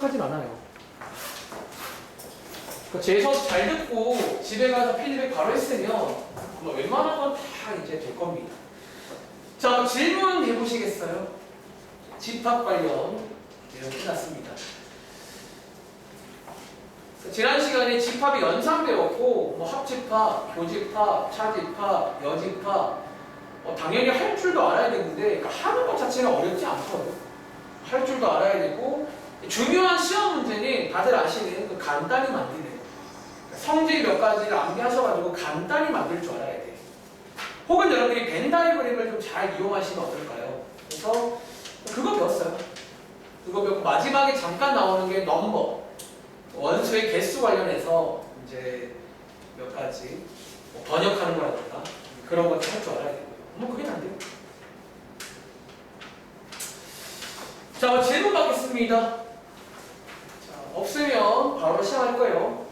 하진 않아요. 그러니까 제 수업 잘 듣고 집에 가서 피드백 바로 했으면 뭐 웬만한 건 다 이제 될 겁니다. 자, 질문 해보시겠어요? 집합 관련 내용 끝났습니다. 지난 시간에 집합의 연산 배웠고 뭐 합집합, 교집합, 차집합, 여집합 당연히 할 줄도 알아야 되는데 그러니까 하는 것 자체는 어렵지 않거든요. 할 줄도 알아야 되고 중요한 시험 문제는 다들 아시는 그 간단히 만드는 성질 몇 가지를 암기하셔가지고 간단히 만들 줄 알아야 돼. 혹은 여러분들이 벤 다이어그램을 좀 잘 이용하시면 어떨까요? 그래서 그거 배웠어요. 그거 배웠고 마지막에 잠깐 나오는 게 넘버 원수의 개수 관련해서 이제 몇 가지 뭐 번역하는 거라든가 그런 것도 할 줄 알아야 되고요. 뭐 그게 안 돼요. 자, 질문 받겠습니다. 자, 없으면 바로 시작할 거예요.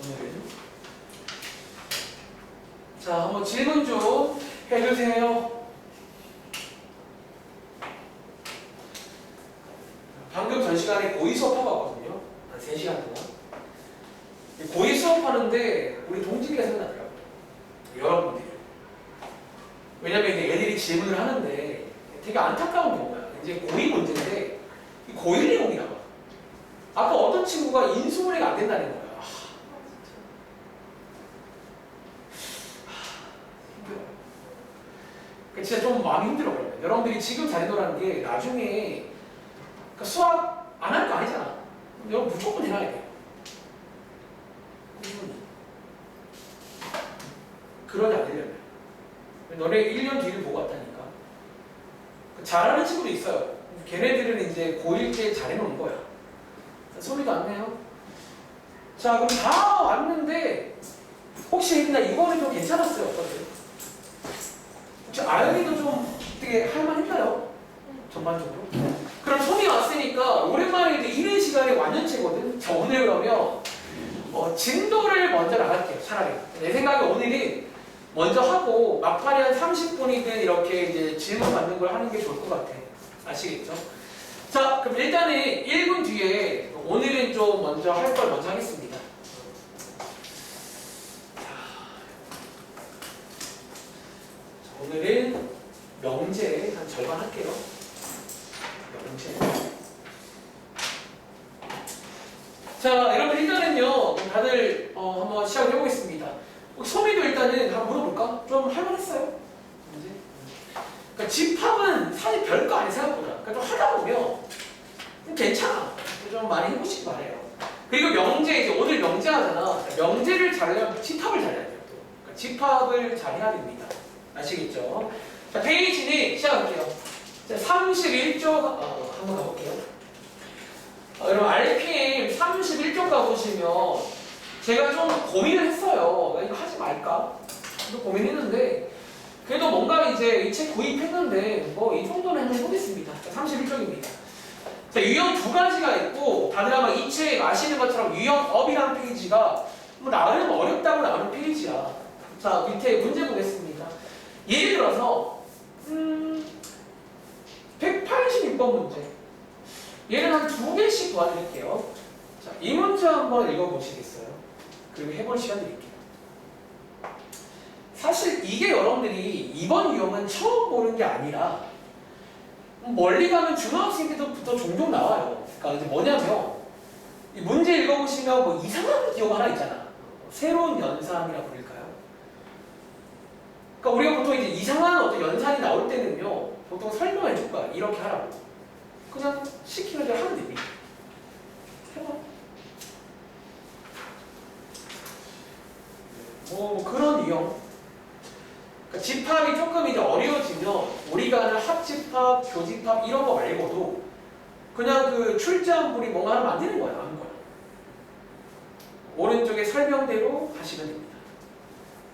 오늘은. 자, 한번 질문 좀 해주세요. 방금 전 시간에 고의 수업하고 왔거든요. 한 3시간 동안. 고의 수업하는데 우리 동지가 생각나더라고요. 여러분들이. 왜냐면 이제 애들이 질문을 하는데 되게 안타까운 경우야. 이제 고의 문제인데 고의 내용이 나와. 아까 어떤 친구가 인수분해가 안 된다는 거야. 힘들어요. 진짜 좀 마음이 힘들어요. 여러분들이 지금 잘해놓으라는 게 나중에 그러니까 수학 안 할 거 아니잖아. 여러분 무조건 해놔야 돼요. 그러지 않으려면. 너네 1년 뒤를 보고 왔다니까. 잘하는 친구도 있어요. 걔네들은 이제 고1 때 잘해놓은 거야. 소리도 안 내요. 자, 그럼 다 왔는데 혹시 나 이번에 좀 괜찮았어요? 어떠세요? 혹시 아연이도 좀 어떻게 할만했나요? 전반적으로? 그럼 손이 왔으니까 오랜만에 이제 이른 시간에 완전체거든. 자, 오늘 그러면 진도를 먼저 나갈게요. 차라리 내 생각에 오늘이 먼저 하고 막판에 한 30분이든 이렇게 이제 질문 받는 걸 하는 게 좋을 것 같아. 아시겠죠? 자, 그럼 일단은 1분 뒤에 오늘은 좀 먼저 할 걸 먼저 하겠습니다. 자, 오늘은 명제 한 절반 할게요. 명제. 자, 여러분 일단은요, 다들 한번 시작을 해보겠습니다. 소미도 일단은 한번 물어볼까? 좀 할만했어요? 문제? 그러니까 집합은 사실 별거 아니에요, 생각보다. 그러니까 좀 하다 보면 좀 괜찮아. 좀 많이 해보시기 바래요. 그리고 명제, 이제 오늘 명제 하잖아. 명제를 잘하려면 집합을 잘해야 돼요. 또. 그러니까 집합을 잘해야 됩니다. 아시겠죠? 자, 페이지는 시작할게요. 자, 31쪽 한번 가볼게요. 여러분 RPM 31쪽 가보시면 제가 좀 고민을 했어요. 이거 하지 말까? 좀 고민했는데 그래도 뭔가 이제 이 책 구입했는데 뭐 이 정도는 한번 해보겠습니다. 31쪽입니다. 자, 유형 두 가지가 있고 다들 아마 이 책 아시는 것처럼 유형업이라는 페이지가 뭐 나름 어렵다고 나오는 페이지야. 자, 밑에 문제 보겠습니다. 예를 들어서 186번 문제. 얘를 한 2개씩 도와드릴게요. 자, 이 문제 한번 읽어보시겠어요? 그리고 해볼 시간 드릴게요. 사실 이게 여러분들이 이번 유형은 처음 보는 게 아니라 멀리 가면 중학생 때부터 종종 나와요. 그러니까 이제 뭐냐면 이 문제 읽어보시면 뭐 이상한 기억 하나 있잖아. 새로운 연산이라고 부를까요? 그러니까 우리가 보통 이제 이상한 어떤 연산이 나올 때는요, 보통 설명해 줄 거야. 이렇게 하라고. 그냥 시키는 대로 하면 됩니다. 해봐. 뭐 그런 유형. 그러니까 집합이 조금 이제 어려워지면 우리가 하는 합집합, 교집합 이런 거 말고도 그냥 그 출제한분이 뭔가 하나 만드는 거야. 아무거나. 오른쪽에 설명대로 하시면 됩니다.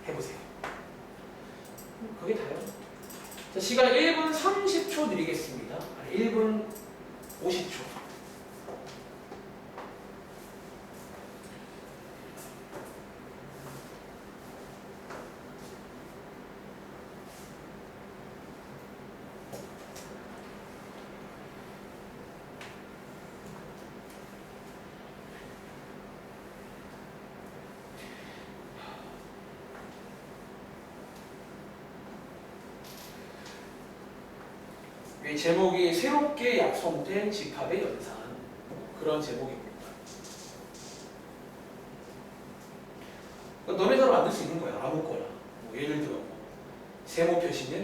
해보세요. 그게 다예요. 자, 시간 1분 30초 드리겠습니다. 1분 50초. 이 제목이 새롭게 약속된 집합의 연산. 그런 제목입니다. 그러니까 너네대로 만들 수 있는 거야. 아무거나. 뭐 예를 들어 세모 표시는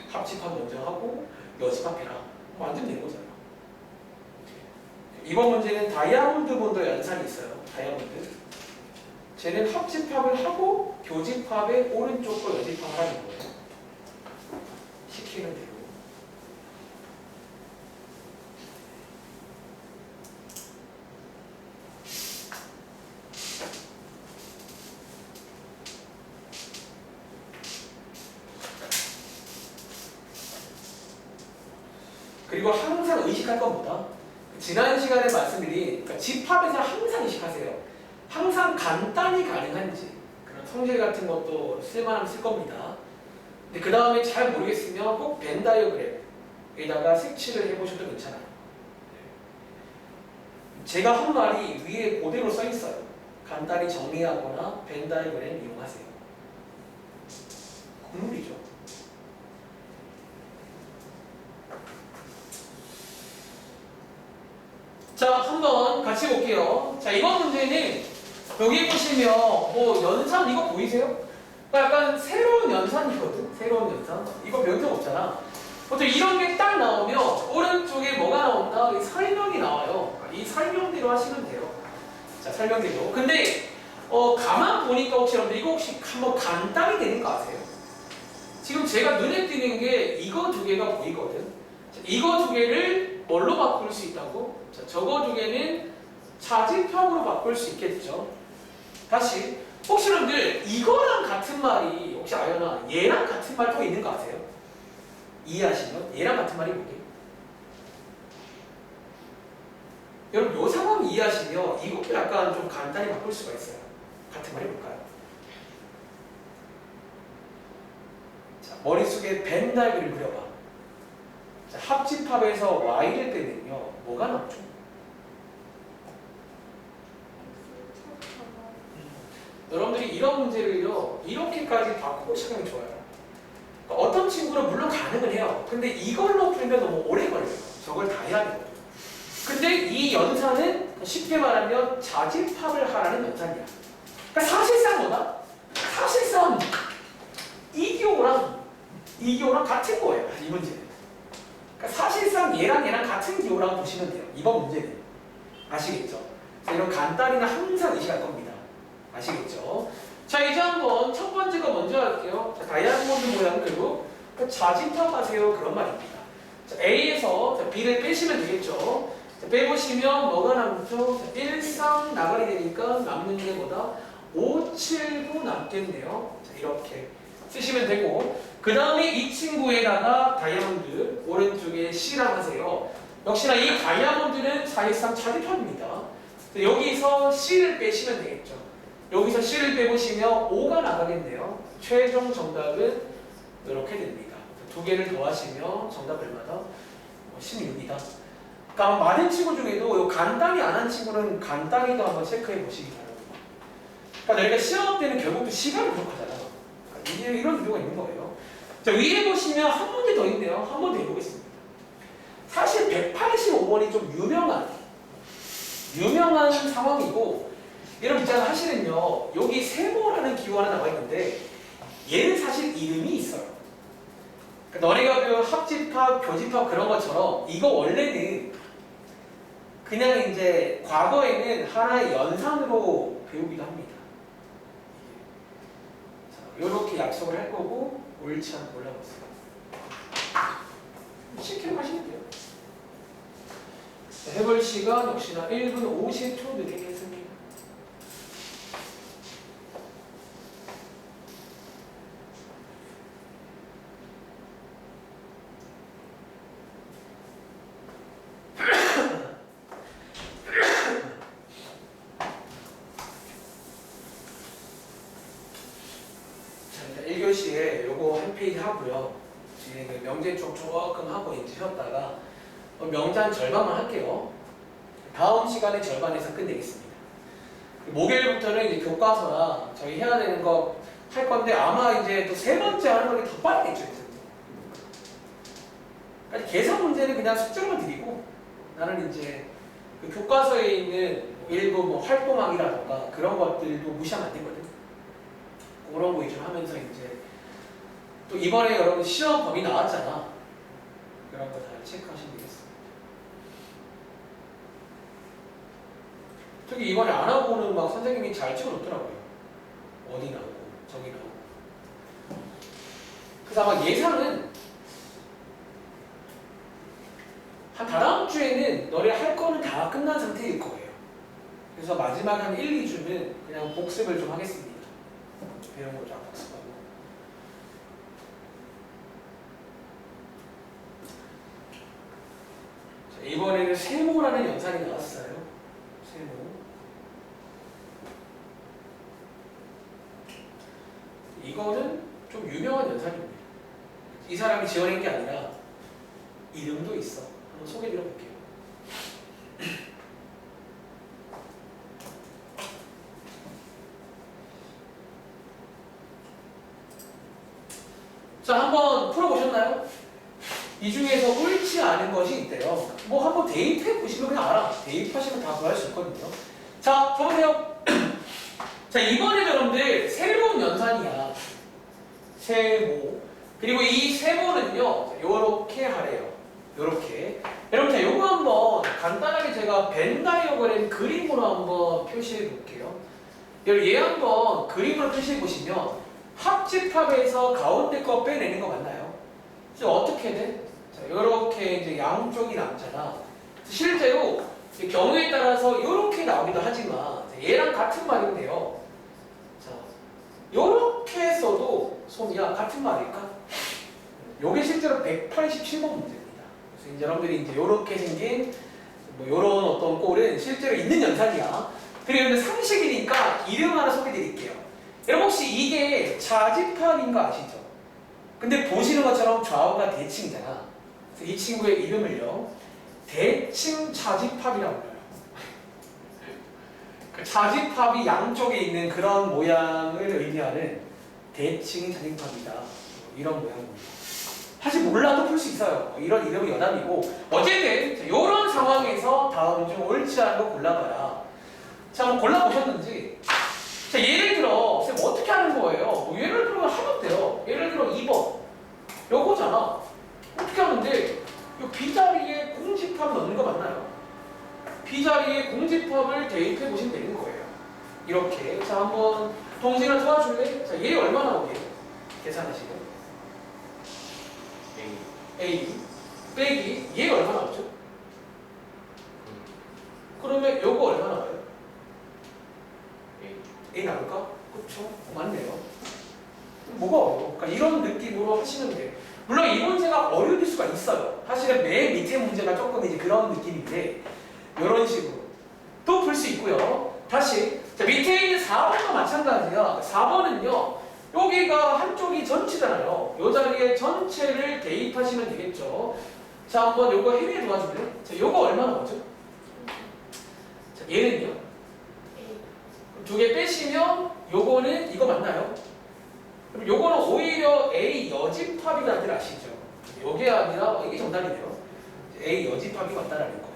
합집합 먼저 하고 여집합해라. 완전 된 거잖아. 이번 문제는 다이아몬드 본드 연산이 있어요. 다이아몬드. 쟤는 합집합을 하고 교집합의 오른쪽과 여집합을 하는 거예요. 시키는 대로. 그리고 항상 의식할 건 뭐다? 지난 시간에 말씀드린 그러니까 집합에서 항상 의식하세요. 항상 간단히 가능한지 그런 성질 같은 것도 쓸만하면 쓸 겁니다. 근데 그 다음에 잘 모르겠으면 꼭 벤 다이어그램에다가 색칠을 해보셔도 괜찮아요. 제가 한 말이 위에 그대로 써 있어요. 간단히 정리하거나 벤 다이어그램 이용하세요. 국룰이죠. 자, 한번 같이 볼게요. 자, 이번 문제는 여기 보시면 뭐 연산 이거 보이세요? 그러니까 약간 새로운 연산이거든. 새로운 연산. 이거 배운 적 없잖아. 보통 이런 게 딱 나오면 오른쪽에 뭐가 나온다? 이 설명이 나와요. 이 설명대로 하시면 돼요. 자, 설명대로. 근데 가만 보니까 혹시 여러분들 이거 혹시 한번 간단히 되는 거 아세요? 지금 제가 눈에 띄는 게 이거 두 개가 보이거든. 자, 이거 두 개를 뭘로 바꿀 수 있다고? 자, 저거 두 개는 자집합으로 바꿀 수 있겠죠. 다시 혹시 여러분들 이거랑 같은 말이 혹시 아연아 얘랑 같은 말 또 있는 거 아세요? 이해하시면 얘랑 같은 말이 뭐게? 여러분 요 상황 이해하시면 이것도 약간 좀 간단히 바꿀 수가 있어요. 같은 말이 뭘까요? 자, 머릿속에 벤 다이어그램을 그려봐. 자, 합집합에서 y를 빼면요 뭐가 남죠? 여러분들이 이런 문제를요 이렇게까지 바꾸고 시작하면 좋아요. 그러니까 어떤 친구는 물론 가능은 해요. 근데 이걸로 풀면 너무 오래 걸려요. 저걸 다 해야 되거든요. 근데 이 연산은 쉽게 말하면 자집합을 하라는 연산이야. 그러니까 사실상 뭐다? 사실상 이 기호랑 같은 거예요. 이 문제는. 그러니까 사실상 얘랑 같은 기호라고 보시면 돼요. 이번 문제는. 아시겠죠? 이런 간단히는 항상 의식할 겁니다. 아시겠죠? 자, 이제 한번 첫 번째 거 먼저 할게요. 자, 다이아몬드 모양 그리고 자집합하세요. 그런 말입니다. 자, A에서 자, B를 빼시면 되겠죠? 자, 빼보시면 뭐가 남죠? 자, 1, 3 나가리 되니까 남는 게 뭐다? 5, 7, 9 남겠네요. 자, 이렇게 쓰시면 되고 그 다음에 이 친구에다가 다이아몬드 오른쪽에 C랑 하세요. 역시나 이 다이아몬드는 사실상 자집합입니다. 여기서 C를 빼시면 되겠죠. 여기서 C를 빼보시면 5가 나가겠네요. 최종 정답은 이렇게 됩니다. 두 개를 더하시면 정답 얼마다? 16이다. 그러니까 많은 친구 중에도 간단히 안 한 친구는 간단히도 한번 체크해 보시기 바랍니다. 그러니까 너희가 시험 때는 결국 시간이 부족하잖아. 그러니까 이게 이런 이유가 있는 거예요. 자, 위에 보시면 한 문제 더 있네요. 한 번 더 해보겠습니다. 사실 185번이 좀 유명한 상황이고 여러분 있잖아 하시는요 여기 세모라는 기호 하나 나와 있는데 얘는 사실 이름이 있어요. 그러니까 너네가 그 합집합, 교집합 그런 것처럼 이거 원래는 그냥 이제 과거에는 하나의 연산으로 배우기도 합니다. 자, 이렇게 약속을 할 거고 옳지 않고 골라보세요. 쉽게 하시면 돼요. 자, 해볼 시간 역시나 1분 50초 드리겠습니다. 요거 한 페이지 하고요. 뒤에 그 명제 쪽 조금 하고 이제 쉬었다가 명제 한 절반만 할게요. 다음 시간에 절반에서 끝내겠습니다. 목요일부터는 이제 교과서나 저희 해야 되는 거 할 건데 아마 이제 또 세 번째 하는 게 더 빠르겠죠. 그러니까 아니, 계산 문제는 그냥 숙제로만 드리고 나는 이제 그 교과서에 있는 일부 뭐 활동항이라던가 그런 것들도 무시하면 안 되거든. 그런 거 위주로 하면서 이제 또 이번에 여러분 시험 범위 나왔잖아. 그런 거 잘 체크하시면 되겠습니다. 특히 이번에 안 하고는 막 선생님이 잘 찍어놓더라고요. 어디 나오고 저기 나오고. 그래서 아마 예상은 한 다다음 주에는 너네 할 거는 다 끝난 상태일 거예요. 그래서 마지막 한 1, 2주는 그냥 복습을 좀 하겠습니다. 배운 거 좀 복습하고. 자, 이번에는 세모라는 영상이 나왔어요. 세모. 이거는 좀 유명한 연산입니다. 이 사람이 지어낸 게 아니라 이름도 있어. 한번 소개드려 볼게요. 자, 한번 풀어보셨나요? 이 중에서 옳지 않은 것이 있대요. 뭐 한번 대입해 보시면 그냥 알아. 대입하시면 다 구할 수 있거든요. 자, 보세요. 자, 이번에 여러분들 새로운 연산이야. 세모. 그리고 이 세모는요, 요렇게 하래요. 요렇게. 여러분, 자, 요거 한번 간단하게 제가 벤 다이어그램 그림으로 한번 표시해 볼게요. 여러분, 얘 한번 그림으로 표시해 보시면 합집합에서 가운데 거 빼내는 거 맞나요? 그래서 어떻게 돼? 자, 요렇게 이제 양쪽이 남잖아. 실제로 경우에 따라서 요렇게 나오기도 하지만 얘랑 같은 말이면 돼요. 자, 요렇게 써도 솜이야 같은 말일까? 요게 실제로 187번 문제입니다. 그래서 이제 여러분들이 이제 요렇게 생긴 뭐 요런 어떤 꼴은 실제로 있는 연산이야. 그리고 근데 상식이니까 이름 하나 소개해 드릴게요. 여러분 혹시 이게 자집합인 거 아시죠? 근데 보시는 것처럼 좌우가 대칭이잖아. 그래서 이 친구의 이름을요, 대칭 자집합이라고 불러요. 그 자집합이 양쪽에 있는 그런 모양을 의미하는 대칭 자집합이다. 이런 모양입니다. 사실 몰라도 풀 수 있어요. 이런 이름이 여담이고. 어쨌든 이런 상황에서 다음 중 옳지 않은 거 골라봐라. 자, 한번 골라보셨는지. 자, 예를 들어 쌤 어떻게 하는 거예요? 뭐 예를 들어 하면 돼요. 예를 들어 2번 요거잖아. 어떻게 하는데 요 B자리에 공집합 넣는 거 맞나요? B자리에 공집합을 대입해 보시면 되는 거예요. 이렇게. 자, 한번 동진아 도와줄래? 자, 얘 얼마 나오게? 계산하시고 A 빼기 얘 얼마 나오죠? 그러면 요거 얼마 나와요? A 나올까? 그렇죠? 맞네요. 뭐가 어려워? 그러니까 이런 느낌으로 하시면 돼요. 물론 이 문제가 어려울 수가 있어요. 사실은 맨 밑에 문제가 조금 이제 그런 느낌인데 이런 식으로 또 풀 수 있고요. 다시 자, 밑에 있는 4번과 마찬가지야. 4번은요. 여기가 한쪽이 전체잖아요. 이 자리에 전체를 대입하시면 되겠죠. 자, 한번 요거 혜미 도와줄래? 자, 요거 얼마나 나오죠? 자, 얘는요? 두 개 빼시면 요거는 이거 맞나요? 그럼 요거는 오히려 A 여집합이라는 걸 아시죠? 요게 아니라 이게 정답이네요. A 여집합이 맞다라는 거.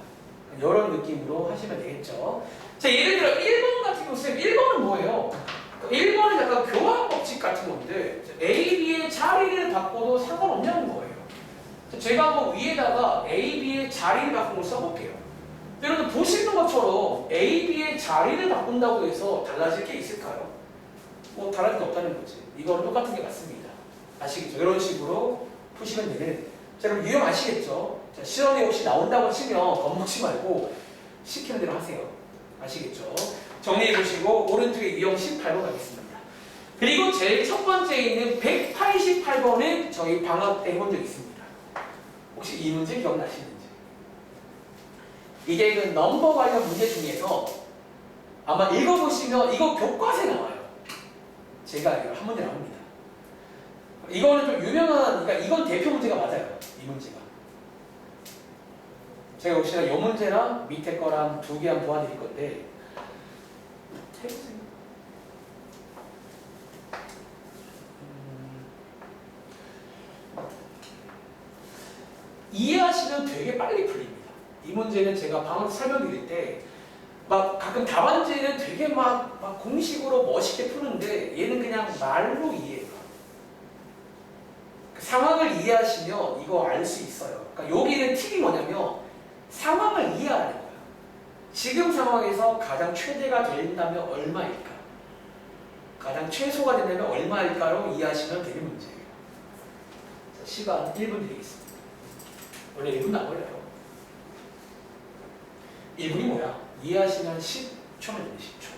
이런 느낌으로 하시면 되겠죠. 자, 예를 들어 1번 같은 경우 쌤 1번은 뭐예요? 1번은 약간 교환 법칙 같은 건데 A, B의 자리를 바꿔도 상관없냐는 거예요. 제가 한번 위에다가 A, B의 자리를 바꾼 걸 써볼게요. 여러분 보시는 것처럼 A, B의 자리를 바꾼다고 해서 달라질 게 있을까요? 뭐 달라질 게 없다는 거지. 이거는 똑같은 게 맞습니다. 아시겠죠? 이런 식으로 푸시면 되는. 자, 그럼 유형 아시겠죠? 자, 시험에 혹시 나온다고 치면 겁먹지 말고 시키는 대로 하세요. 아시겠죠? 정리해 보시고 오른쪽에 유형 18번 가겠습니다. 그리고 제일 첫 번째에 있는 188번은 저희 방학 때 해본 적 있습니다. 혹시 이 문제 기억나시는지? 이게 그 넘버 관련 문제 중에서 아마 읽어보시면 이거 교과서에 나와요. 제가 알기로 한 문제 나옵니다. 이거는 좀 유명한, 그러니까 이건 대표 문제가 맞아요. 이 문제가. 제가 혹시나 이 문제랑 밑에 거랑 두 개 한번 도와드릴 건데 해보세요. 이해하시면 되게 빨리 풀립니다. 이 문제는 제가 방학 설명드릴 때 막 가끔 답안지는 되게 막 공식으로 멋있게 푸는데 얘는 그냥 말로 이해해요. 상황을 이해하시면 이거 알 수 있어요. 그러니까 여기는 팁이 뭐냐면 상황을 이해하는 거예요. 지금 상황에서 가장 최대가 된다면 얼마일까? 가장 최소가 된다면 얼마일까로 이해하시면 되는 문제예요. 자, 시간 1분 드리겠습니다. 원래 1분도 안 걸려요. 1분이 뭐야? 이해하시면 10초면 됩니다. 10초.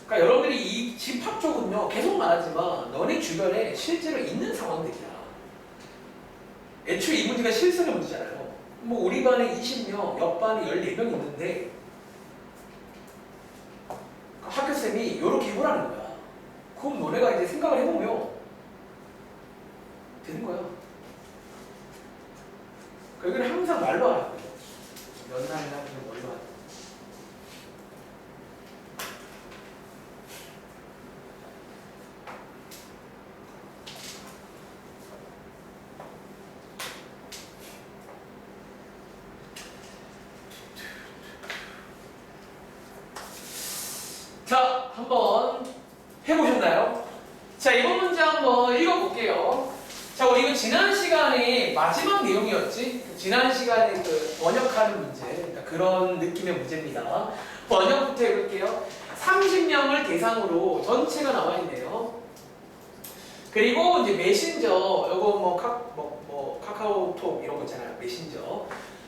그러니까 여러분들이 이 집합 쪽은요 계속 말하지만 너네 주변에 실제로 있는 상황들이야. 애초에 이 문제가 실생의 문제잖아요. 뭐 우리 반에 20명, 옆 반에 14명 있는데 학교쌤이 이렇게 해보라는 거야. 그럼 너네가 이제 생각을 해보면 되는 거야. 그러니까 이건 항상 말로 하는 거예요. 연산이나 그냥 뭘로 하는 거야. 자, 한번 해보셨나요? 자, 이번 문제 한번 읽어볼게요. 자, 우리 이거 지난 시간에 마지막 내용이었지? 지난 시간에 그 번역하는 문제, 그러니까 그런 느낌의 문제입니다. 번역부터 해볼게요. 30명을 대상으로 전체가 나와 있네요. 그리고 이제 메신저, 요거 뭐 카카오톡 이런 거 있잖아요. 메신저.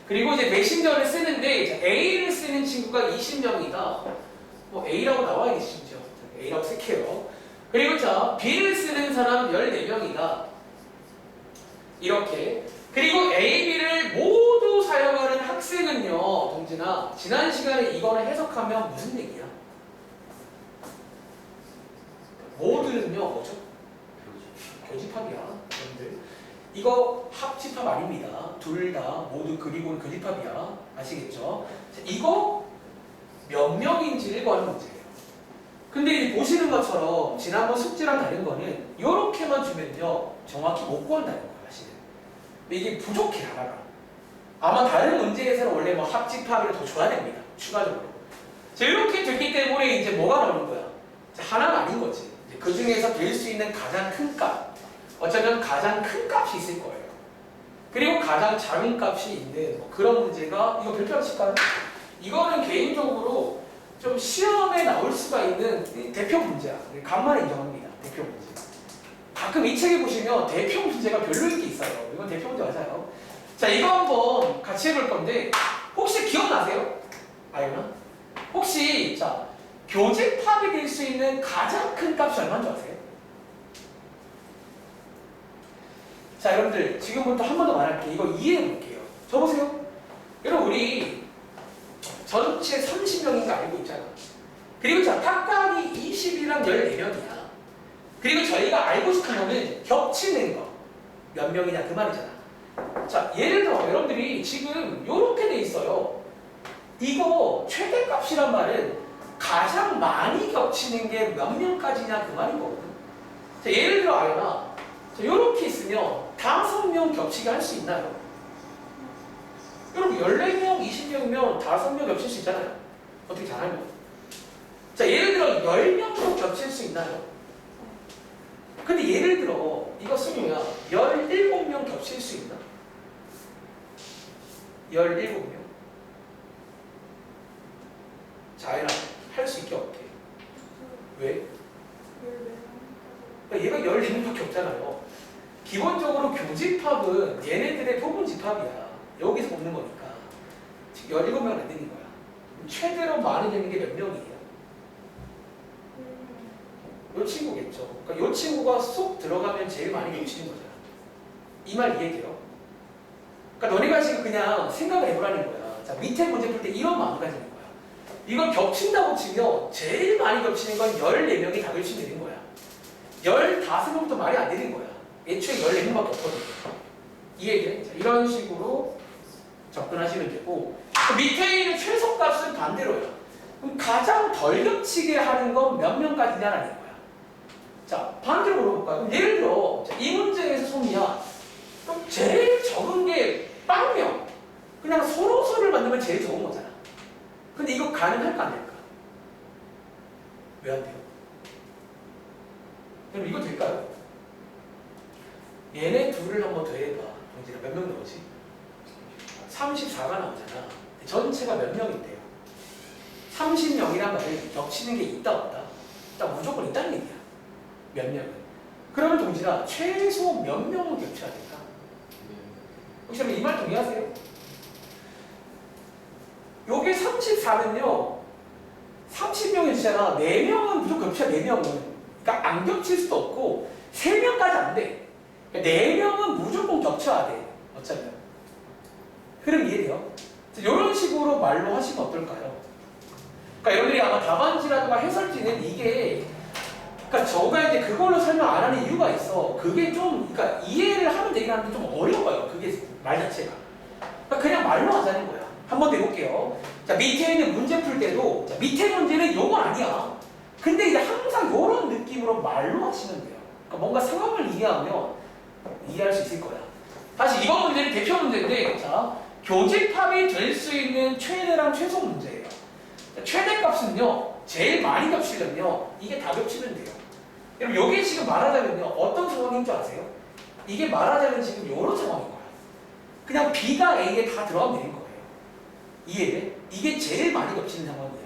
그리고 이제 메신저를 쓰는데 이제 A를 쓰는 친구가 20명이다. 뭐 A라고 나와야겠지 심지어. A라고 쓸게요. 그리고 자 B를 쓰는 사람 14명이다. 이렇게. 그리고 A, B를 모두 사용하는 학생은요, 동진아, 지난 시간에 이거를 해석하면 무슨 얘기야? 모두는요, 뭐죠? 교집합이야, 여러분들. 이거 합집합 아닙니다. 둘 다 모두 그리고는 교집합이야. 아시겠죠? 자, 이거 몇 명인지를 구하는 문제예요. 근데 이제 보시는 것처럼 지난번 숙제랑 다른 거는 이렇게만 주면요 정확히 못 구한다는 거예요. 사실은. 근데 이게 부족해 하나가. 아마 다른 문제에서는 원래 뭐 합집합을 더 줘야 됩니다. 추가적으로. 자, 이렇게 됐기 때문에 이제 뭐가 나오는 거야? 하나가 아닌 거지. 이제 그 중에서 될 수 있는 가장 큰 값. 어쩌면 가장 큰 값이 있을 거예요. 그리고 가장 작은 값이 있는 뭐 그런 문제가 이거 별표로 칠까요? 이거는 개인적으로 좀 시험에 나올 수가 있는 대표 문제야. 간만에 인정합니다. 대표 문제. 가끔 이 책에 보시면 대표 문제가 별로인 게 있어요. 이건 대표 문제 맞아요. 자, 이거 한번 같이 해볼 건데 혹시 기억나세요? 아니면 혹시 자 교집합이 될 수 있는 가장 큰 값이 얼마인 줄 아세요? 자, 여러분들 지금부터 한 번 더 말할게요. 이거 이해해 볼게요. 저 보세요. 여러분 우리 전체 30명인가 알고 있잖아. 그리고 자 각각이 20이랑 14명이야. 그리고 저희가 알고 싶은 거는 겹치는 거. 몇 명이냐 그 말이잖아. 자, 예를 들어 여러분들이 지금 이렇게 돼 있어요. 이거 최대값이란 말은 가장 많이 겹치는 게 몇 명까지냐 그 말인 거거든. 자, 예를 들어 아연아, 이렇게 있으면 5명 겹치게 할 수 있나요? 여러분 14명, 20명이면 5명 겹칠 수 있잖아요. 어떻게 잘하면. 자, 예를 들어 10명도 겹칠 수 있나요? 근데 예를 들어 이거 쓰면 17명 겹칠 수 있나? 17명. 자, 아연아 할 수 있게 어떻게? 왜? 얘가 14명밖에 없잖아요. 기본적으로 교집합은 얘네들의 부분집합이야. 여기서 뽑는 거니까. 즉 17명은 안 되는 거야. 최대로 많이 되는 게 몇 명이에요? 요 친구겠죠. 그러니까 요 친구가 쏙 들어가면 제일 많이 겹치는 거잖아. 이 말 이해돼요? 그러니까 너네가 지금 그냥 생각을 해보라는 거야. 자, 밑에 문제 풀 때 이런 마음가짐인 거야. 이걸 겹친다고 치면 제일 많이 겹치는 건 14명이 다 겹치면 되는 거야. 15명부터 말이 안 되는 거야. 애초에 14명밖에 없거든요. 이해돼? 자, 이런 식으로 접근하시면 되고, 그 밑에 있는 최소값은 반대로요. 그럼 가장 덜 겹치게 하는 건 몇 명까지냐라는 거야. 자, 반대로 물어볼까요? 그럼 예를 들어 이 문제에서 소미야. 그럼 제일 적은 게 빵명. 그냥 서로서를 만들면 제일 적은 거잖아. 근데 이거 가능할까 안 될까? 왜 안 돼요? 그럼 이거 될까요? 얘네 둘을 한번 더해봐. 동진아 몇 명 나오지? 34가 나오잖아. 전체가 몇 명인데요? 30명이란 말은 겹치는 게 있다 없다? 일단 무조건 있다는 얘기야. 몇 명은. 그러면 동진아 최소 몇 명은 겹쳐야 될까? 혹시 이 말 동의하세요? 요게 34면요 30명이잖아. 4명은 무조건 겹쳐야 4명은. 그러니까 안 겹칠 수도 없고 3명까지 안 돼. 그러니까 4명은 무조건 겹쳐야 돼. 어쩌면. 흐름 이해돼요? 이런 식으로 말로 하시면 어떨까요? 그러니까 여러분들이 아마 답안지라든가 해설지는 이게 그러니까 저가 이제 그걸로 설명 안 하는 이유가 있어. 그게 좀 그러니까 이해를 하면 되긴 하는데 좀 어려워요. 그게 말 자체가. 그러니까 그냥 말로 하자는 거야. 한번 해볼게요. 자, 밑에 있는 문제 풀 때도 자, 밑에 문제는 요건 아니야. 근데 이제 항상 요런 느낌으로 말로 하시면 돼요. 그러니까 뭔가 상황을 이해하면 이해할 수 있을 거야. 다시 이번 문제는 대표 문제인데 자, 교집합이 될 수 있는 최대랑 최소 문제예요. 자, 최대값은요. 제일 많이 겹치려면요. 이게 다 겹치면 돼요. 여러분 여기 지금 말하자면요. 어떤 상황인 줄 아세요? 이게 말하자면 지금 이런 상황인 거야. 그냥 B가 A에 다 들어가면 되는 거예요. 이해돼? 이게 제일 많이 겹치는 상황이야.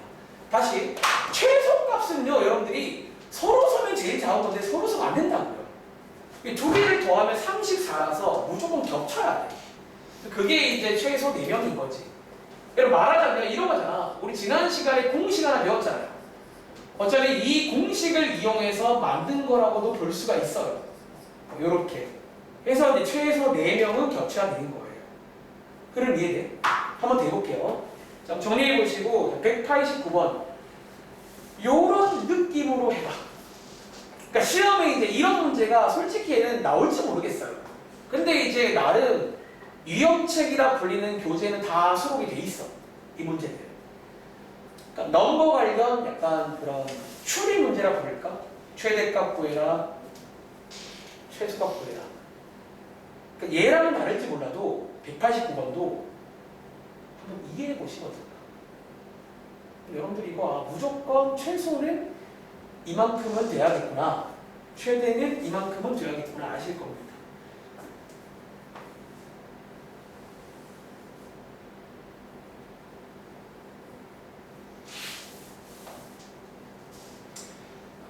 다시 최소값은요. 여러분들이 서로 서면 제일 작은 건데 서로 서면 안 된다고요. 두 개를 더하면 34라서 무조건 겹쳐야 돼. 그게 이제 최소 4명인 거지. 여러분 말하자면 이런 거잖아. 우리 지난 시간에 공식 하나 배웠잖아요. 어차피 이 공식을 이용해서 만든 거라고도 볼 수가 있어요. 요렇게. 그래서 이제 최소 4명은 겹쳐야 되는 거예요. 그럼 이해돼? 한번 더 해볼게요. 자, 정리해 보시고 189번 요런 느낌으로 해봐. 그러니까 시험에 이제 이런 문제가 솔직히 얘는 나올지 모르겠어요. 근데 이제 나름 유형책이라 불리는 교재는 다 수록이 돼 있어. 이 문제들. 그러니까 넘버 관련 약간 그런 추리 문제라 부를까? 최대값 구해라, 최소값 구해라. 그러니까 얘랑은 다를지 몰라도 189번도 한번 이해해 보시면 어떨까? 여러분들 이거 무조건 최소는 이만큼은 돼야겠구나. 최대는 이만큼은 돼야겠구나 아실 겁니다.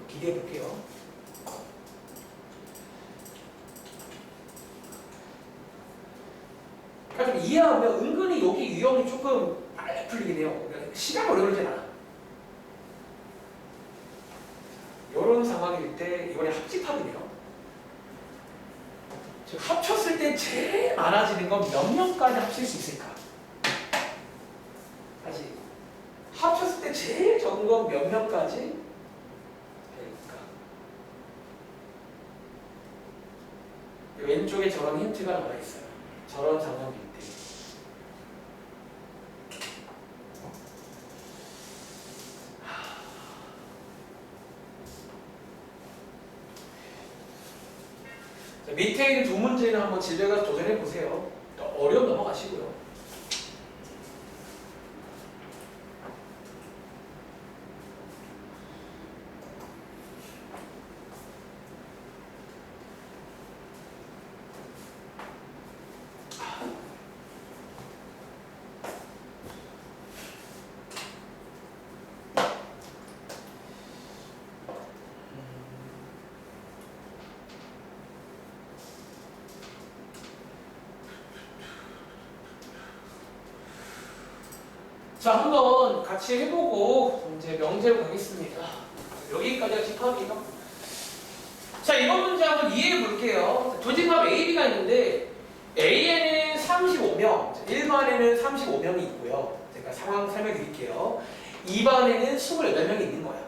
기대해 볼게요. 그러니까 좀 이해하면 은근히 여기 유형이 조금 빨리 풀리긴 해요. 그러니까 시간이 오래 걸리진 않아. 이런 상황일 때 이번에 합집합이네요. 즉 합쳤을 때 제일 많아지는 건 몇 명까지 합칠 수 있을까? 다시 합쳤을 때 제일 적은 건 몇 명까지 될까? 왼쪽에 저런 힌트가 나와 있어요. 저런 상황일 때. 자, 밑에 있는 두 문제는 한번 집에 가서 도전해 보세요. 어려움 넘어가시고요. 자, 한번 같이 해보고 이제 명제로 가겠습니다. 여기까지가 집합이에요. 자, 이번 문제 한번 이해해 볼게요. 두 집합 A, B가 있는데 A에는 35명, 1반에는 35명이 있고요. 제가 상황 설명해 드릴게요. 2반에는 28명이 있는 거야.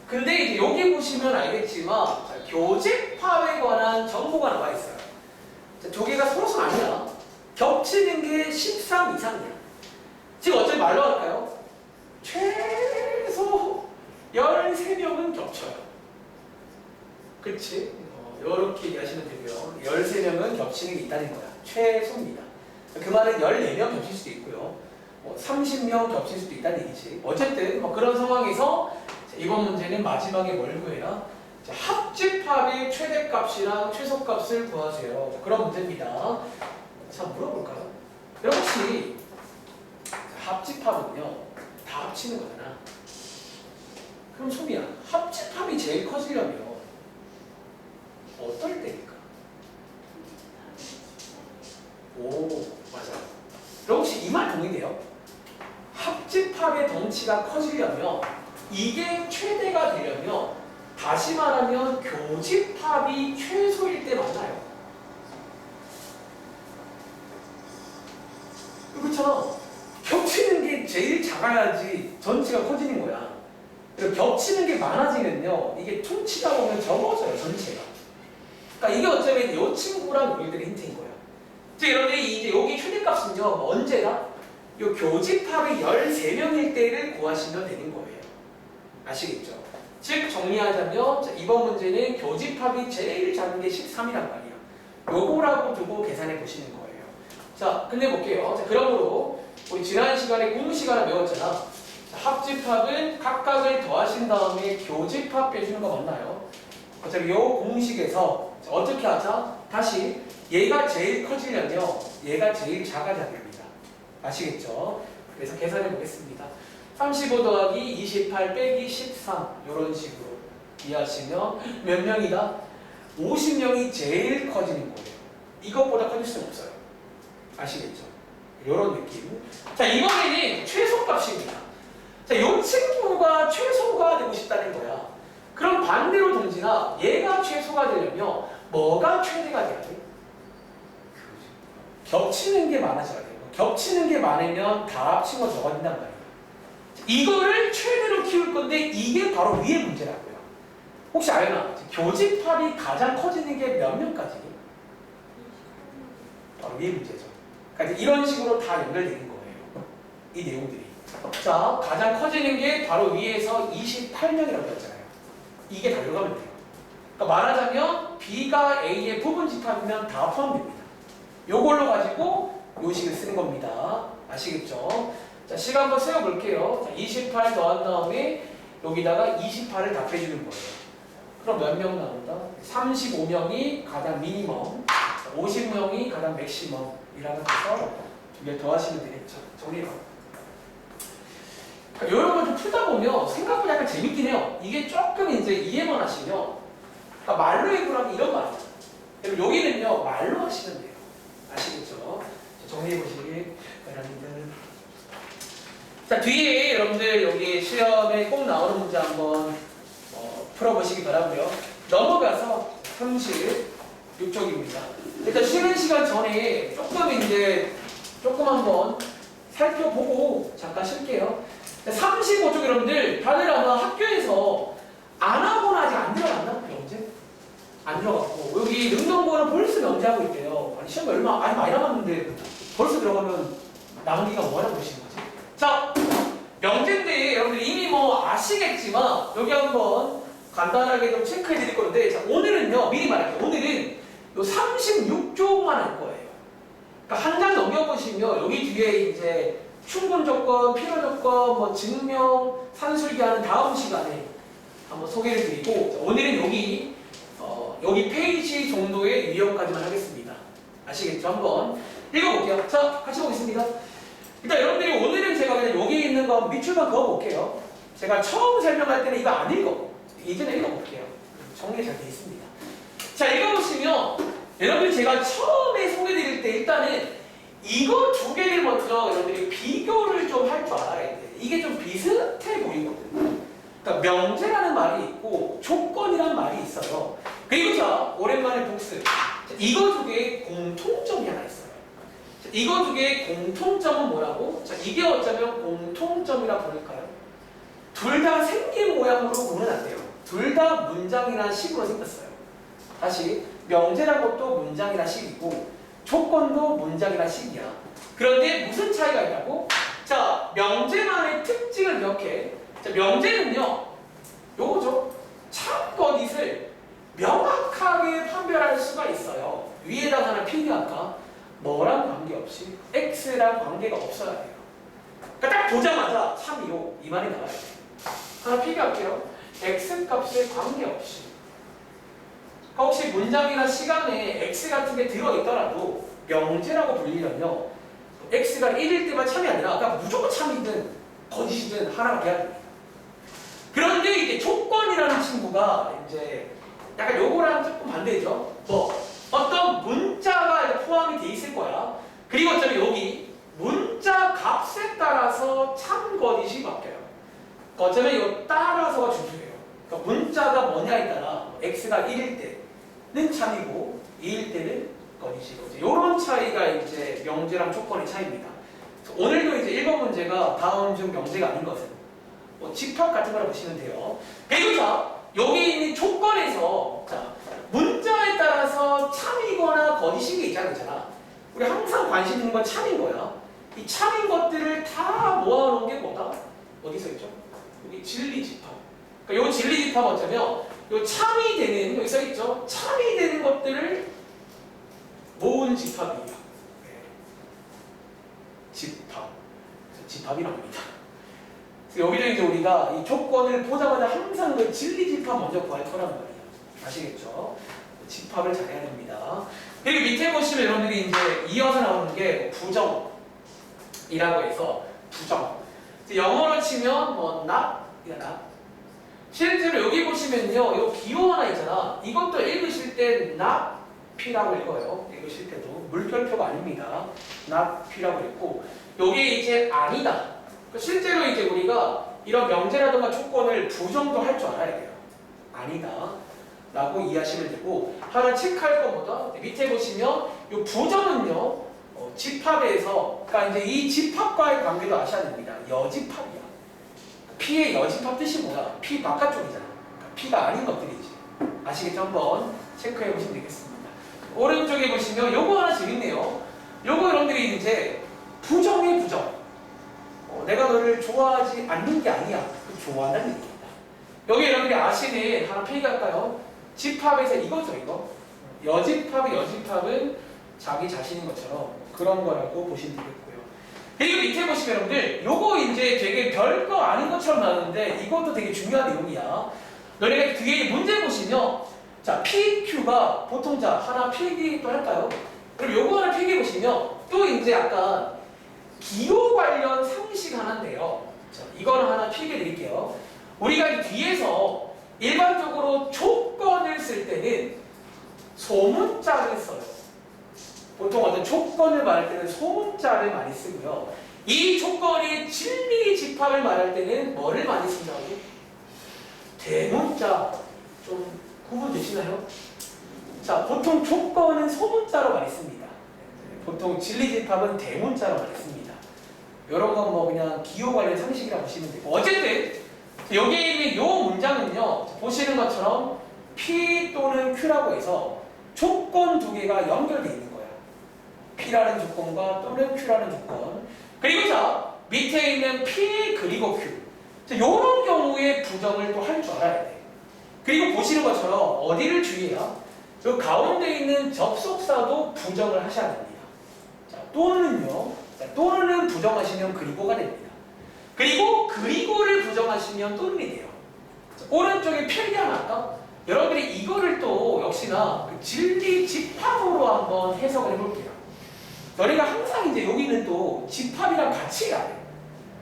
근데 이제 여기 보시면 알겠지만 자, 교집합에 관한 정보가 나와 있어요. 자, 두 개가 서로서 아니야. 겹치는 게 13 이상이야. 지금 어차피 말로 할까요? 최소 최소 13명은 겹쳐요. 그치? 이렇게 얘기하시면 되고요. 13명은 겹치는 게 있다는 거야. 최소입니다. 그 말은 14명 겹칠 수도 있고요. 30명 겹칠 수도 있다는 얘기지. 어쨌든 그런 상황에서 이번 문제는 마지막에 뭘 구해라? 합집합의 최대값이랑 최소값을 구하세요. 그런 문제입니다. 자, 물어볼까요? 여러분 혹시 합집합은요 다 합치는 거잖아. 그럼 소미야, 합집합이 제일 커지려면 어떨 때일까? 오, 맞아요. 그럼 혹시 이 말 동의돼요? 합집합의 덩치가 커지려면 이게 최대가 되려면 다시 말하면 교집합이 최소일 때 맞나요? 그렇잖아. 겹치는 게 제일 작아야지 전체가 커지는 거야. 겹치는 게 많아지면요 이게 퉁치다 보면 적어져요 전체가. 그러니까 이게 어쩌면 이 친구랑 우리들의 힌트인 거예요. 자, 여러분들이 이제 여기 최대값은요 언제나 이 교집합이 13명일 때를 구하시면 되는 거예요. 아시겠죠? 즉 정리하자면 자, 이번 문제는 교집합이 제일 작은 게 13이란 말이야. 요거라고 두고 계산해 보시는 거예요. 자, 끝내볼게요. 자, 그러므로 우리 지난 시간에 공식하나 배웠잖아. 자, 합집합은 각각을 더하신 다음에 교집합 빼주는 거 맞나요? 어차피 요 공식에서 자, 어떻게 하자? 다시 얘가 제일 커지려면 얘가 제일 작아져야 됩니다. 아시겠죠? 그래서 계산해 보겠습니다. 35 더하기 28 빼기 13 이런 식으로 이해하시면 몇 명이다? 50명이 제일 커지는 거예요. 이것보다 커질 수는 없어요. 아시겠죠? 이런 느낌. 자, 이번에는 최소값입니다. 자, 이 친구가 최소가 되고 싶다는 거야. 그럼 반대로 동진아, 얘가 최소가 되려면 뭐가 최대가 돼야 돼? 겹치는 게 많아져야 돼요. 겹치는 게 많으면 다 합치고 적어진단 말이에요. 이거를 최대로 키울 건데 이게 바로 위의 문제라고요. 혹시 알나? 교집합이 가장 커지는 게 몇 명까지? 바로 위의 문제죠. 그러니까 이런 식으로 다 연결되는 거예요. 이 내용들이. 자, 가장 커지는 게 바로 위에서 28명이라고 했잖아요. 이게 달려가면 돼요. 그러니까 말하자면 B가 A의 부분 집합이면 다 포함됩니다. 요걸로 가지고 요식을 쓰는 겁니다. 아시겠죠? 자, 시간 한번 세워볼게요. 자, 28 더한 다음에 여기다가 28을 다 빼주는 거예요. 그럼 몇 명 나온다? 35명이 가장 미니멈, 50명이 가장 맥시멈이라고 해서 두 개 더하시면 되겠죠. 정리해봐. 그러니까 이런 걸 좀 풀다 보면 생각보다 약간 재밌긴 해요. 이게 조금 이제 이해만 하시면, 그러니까 말로 해보라면 이런 말이에요. 그럼 여기는요 말로 하시면 돼요. 아시겠죠? 정리해보시기 바랍니다. 자, 뒤에 여러분들 여기 시험에 꼭 나오는 문제 한번 풀어보시기 바라고요. 넘어가서 36쪽입니다. 일단 쉬는 시간 전에 조금 한번 살펴보고 잠깐 쉴게요. 35쪽 여러분들 다들 아마 학교에서 안 하고는 아직 안 들어갔나? 명제? 안 들어갔고 여기 능동고는 벌써 명제하고 있대요. 아니 시험이 얼마 많이 남았는데 벌써 들어가면 남은 기간 뭐하라고 보시는 거지? 자, 명제인데 여러분들 이미 뭐 아시겠지만 여기 한번 간단하게 좀 체크해 드릴 건데 자, 오늘은요 미리 말할게요. 오늘은 요 36쪽만 할 거예요. 그러니까 한 장 넘겨보시면 여기 뒤에 이제 충분 조건, 필요 조건, 뭐 증명, 산술기하는 다음 시간에 한번 소개를 드리고 자, 오늘은 여기 페이지 정도의 유형까지만 하겠습니다. 아시겠죠? 한번 읽어볼게요. 자, 같이 보겠습니다. 일단 여러분들이 오늘은 제가 그냥 여기 있는 거 밑줄만 그어볼게요. 제가 처음 설명할 때는 이거 안 읽어. 예전에 읽어볼게요. 정리가 잘 되어 있습니다. 자, 읽어보시면 여러분들 제가 처음에 소개드릴 때 일단은 이거 두 개를 먼저 여러분들이 비교를 좀 할 줄 알아야 돼. 이게 좀 비슷해 보이거든요. 그러니까 명제라는 말이 있고 조건이라는 말이 있어요. 그리고 자, 오랜만에 복습. 이거 두 개의 공통점이 하나 있어요. 자, 이거 두 개의 공통점은 뭐라고? 자, 이게 어쩌면 공통점이라 부를까요? 둘 다 생긴 모양으로 보면 안 돼요. 둘 다 문장이나 식으로 생겼어요. 다시 명제란 것도 문장이나 식이고 조건도 문장이나 식이야. 그런데 무슨 차이가 있다고? 자, 명제만의 특징을 기억해. 자, 명제는요, 요거죠. 참거짓을 명확하게 판별할 수가 있어요. 위에다 하나 필기할까? 뭐랑 관계없이 x랑 관계가 없어야 돼요. 그러니까 딱 보자마자 참이요 이 말이 나와요. 하나 필기할게요. x 값에 관계없이. 그러니까 혹시 문장이나 시간에 x 같은 게 들어있더라도 명제라고 불리려면요, x가 1일 때만 참이 아니라 그러니까 무조건 참이든 거짓이든 하나가 돼야 됩니다. 그런데 이제 조건이라는 친구가 이제 약간 요거랑 조금 반대죠. 뭐 어떤 문자가 포함이 돼 있을 거야. 그리고 어차피 여기 문자 값에 따라서 참 거짓이 바뀌어요. 그러니까 어쩌면 이거 따라서가 중요해요. 그러니까 문자가 뭐냐에 따라 x가 1일 때는 참이고 2일 때는 거짓이고 이런 차이가 이제 명제랑 조건의 차이입니다. 오늘도 이제 1번 문제가 다음 중 명제가 아닌 것은 뭐 집합 같은 걸 보시면 돼요. 그리고 자 여기 있는 조건에서 자 문자에 따라서 참이거나 거짓인 게 있잖아. 우리 항상 관심 있는 건 참인 거야. 이 참인 것들을 다 모아놓은 게 뭐다? 어디 서 있죠? 여기 진리집합. 그러니까 요 진리집합 어쩌면 요 참이 되는 여기 써 있죠? 참이 되는 것들을 모은 집합이에요. 네. 집합. 집합이라고 합니다. 여기서 이제 우리가 이 조건을 보자마자 항상 그 진리집합 먼저 구할 거란 말이에요. 아시겠죠? 집합을 잘해야 됩니다. 그리고 밑에 보시면 여러분들이 이제 이어서 나오는 게 부정이라고 해서 부정. 영어로 치면 뭐 not이나 실제로 여기 보시면요, 이 기호 하나 있잖아. 이것도 읽으실 때 not P라고 읽어요. 읽으실 때도 물결표가 아닙니다. not P라고 읽고 여기 이제 아니다. 실제로 이제 우리가 이런 명제라든가 조건을 부정도 할 줄 알아야 돼요. 아니다 라고 이해하시면 되고, 하나 체크할 것보다 밑에 보시면 이 부정은요 집합에서, 그러니까 이제 이 집합과의 관계도 아셔야 됩니다. 여집합이야. P의 여집합 뜻이 뭐야? P 바깥쪽이잖아. 그러니까 P가 아닌 것들이지. 아시겠죠? 한번 체크해 보시면 되겠습니다. 오른쪽에 보시면 요거 하나 재밌네요. 요거 여러분들이 이제 부정의 부정. 내가 너를 좋아하지 않는 게 아니야. 좋아한다는 얘기입니다. 여기 여러분들이 아시는 하나 필기할까요? 집합에서 이거죠, 이거. 여집합은 자기 자신인 것처럼 그런 거라고 보시면 되겠고요. 그리고 밑에 보시면 여러분들 요거 이제 되게 별거 아닌 것처럼 나오는데 이것도 되게 중요한 내용이야. 너네가 뒤에 문제 보시면 자 PQ가 보통 자 하나 필기 또 할까요? 그럼 요거 하나 필기 보시면 또 이제 약간 기호 관련 상식 하나인데요. 자, 이거는 하나 필기 드릴게요. 우리가 이 뒤에서 일반적으로 조건을 쓸 때는 소문자를 써요. 보통 어떤 조건을 말할 때는 소문자를 많이 쓰고요. 이 조건의 진리 집합을 말할 때는 뭐를 많이 쓴다고? 대문자. 좀 구분되시나요? 자, 보통 조건은 소문자로 많이 씁니다. 보통 진리 집합은 대문자로 많이 씁니다. 이런 건 뭐 그냥 기호 관련 상식이라고 보시면 되고, 어쨌든 여기에 있는 요 문장은요 보시는 것처럼 P 또는 Q라고 해서 조건 두 개가 연결되어 있는 거야. P라는 조건과 또는 Q라는 조건. 그리고 자 밑에 있는 P 그리고 Q. 자, 요런 경우에 부정을 또 할 줄 알아야 돼. 그리고 보시는 것처럼 어디를 주의해야? 저 가운데 있는 접속사도 부정을 하셔야 됩니다. 자, 또는요. 자, 또는 부정하시면 그리고가 됩니다. 그리고 그리고를 부정하시면 또는이 돼요. 자, 오른쪽에 필기 하나 할까? 여러분들이 이거를 또 역시나 그 진리 집합으로 한번 해석을 해볼게요. 너희가 항상 이제 여기는 또 집합이랑 같이 가야 돼요.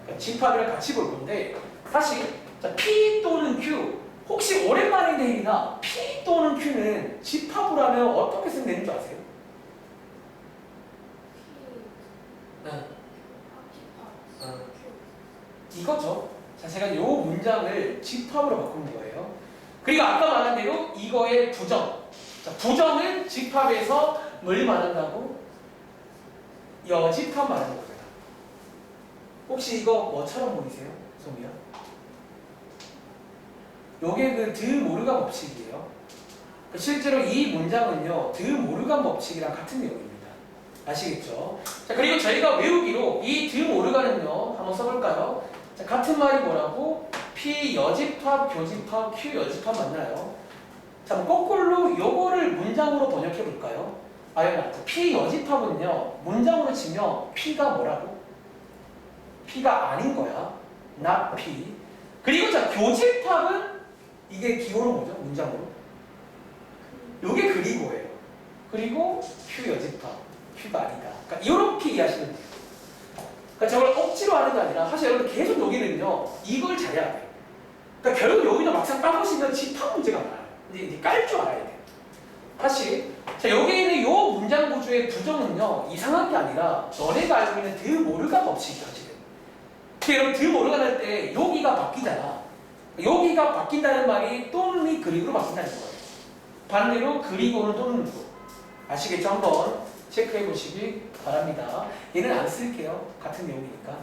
그러니까 집합이랑 같이 볼 건데, 다시 자, P 또는 Q. 혹시 오랜만인 내일이나 P 또는 Q는 집합으로 하면 어떻게 쓰면 되는 줄 아세요? 이거죠. 자, 제가 이 문장을 집합으로 바꾼 거예요. 그리고 아까 말한 대로 이거의 부정. 자, 부정은 집합에서 뭘 말한다고? 여집합 말하는 거예요. 혹시 이거 뭐처럼 보이세요? 소미야? 요게 그 드모르간 법칙이에요. 실제로 이 문장은요 드모르간 법칙이랑 같은 내용입니다. 아시겠죠? 자, 그리고 저희가 외우기로 이 드모르간은요 한번 써볼까요? 자, 같은 말이 뭐라고? P 여집합, 교집합, Q 여집합 맞나요? 자, 그럼 거꾸로 요거를 문장으로 번역해 볼까요? 아연아, P 여집합은요, 문장으로 치면 P가 뭐라고? P가 아닌 거야. not P. 그리고 자, 교집합은 이게 기호로 뭐죠? 문장으로? 요게 그리고예요. 그리고 Q 여집합, Q가 아니다. 그러니까 이렇게 이해하시면 돼요. 그러니까 저걸 억지로 하는 게 아니라 사실 여러분 계속 여기는요, 이걸 잘해야 돼요. 그러니까 결국 여기도 막상 까보시면 집합 문제가 많아요. 이제 깔 줄 알아야 돼요. 다시, 자, 여기 있는 요 문장 구조의 부정은요, 이상한 게 아니라 너네가 알고 있는 드모르가 법칙이야, 지금. 여러분 드모르가 할 때 여기가 바뀌잖아. 여기가 바뀐다는 말이 또는이 그리고로 바뀐다는 거예요. 반대로 그리고는 또는 거. 아시겠죠? 한번 체크해 보시기 바랍니다. 얘는 안 쓸게요. 같은 내용이니까.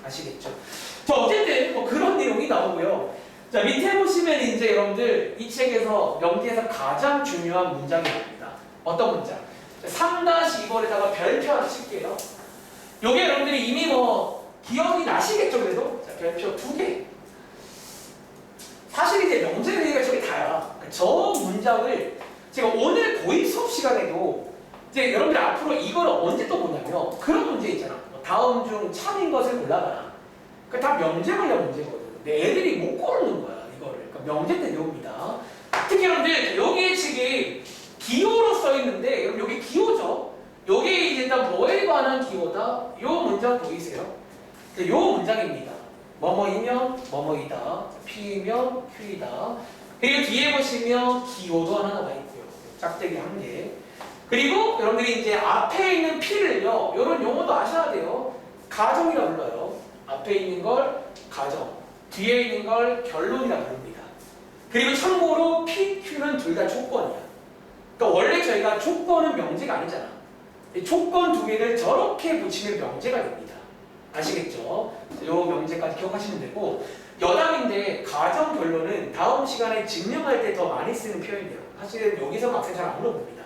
아시겠죠? 자, 어쨌든 뭐 그런 내용이 나오고요. 자, 밑에 보시면 이제 여러분들 이 책에서 명기에서 가장 중요한 문장이 나옵니다. 어떤 문장? 3-2번에다가 별표 하나 칠게요. 요게 여러분들이 이미 뭐 기억이 나시겠죠, 그래도? 자, 별표 2개. 사실 이제 명제 얘기가 저게 다야. 저 문장을 제가 오늘 고입 수업 시간에도 이제 여러분들 앞으로 이걸 언제 또 보냐면 그런 문제 있잖아. 다음 중 참인 것을 골라봐라. 그 다 명제 관련 문제거든. 근데 애들이 못 고르는 거야, 이거를. 그러니까 명제 때 배웁니다. 특히 여러분들 여기에 지금 기호로 써 있는데 여러분 여기 기호죠. 여기 이제 일단 뭐에 관한 기호다. 요 문장 보이세요? 요 문장입니다. 뭐뭐이면 뭐뭐이다. P이면 Q이다. 그리고 뒤에 보시면 기호도 하나 나와 있고요. 짝대기 한 개. 그리고 여러분들이 이제 앞에 있는 P를요, 이런 용어도 아셔야 돼요. 가정이라 불러요. 앞에 있는 걸 가정, 뒤에 있는 걸 결론이라 부릅니다. 그리고 참고로 P, Q는 둘 다 조건이야. 그러니까 원래 저희가 조건은 명제가 아니잖아. 조건 두 개를 저렇게 붙이면 명제가 됩니다. 아시겠죠? 요 명제까지 기억하시면 되고, 여담인데 가정 결론은 다음 시간에 증명할 때 더 많이 쓰는 표현이에요. 사실은 여기서 막상 잘 안 물어봅니다.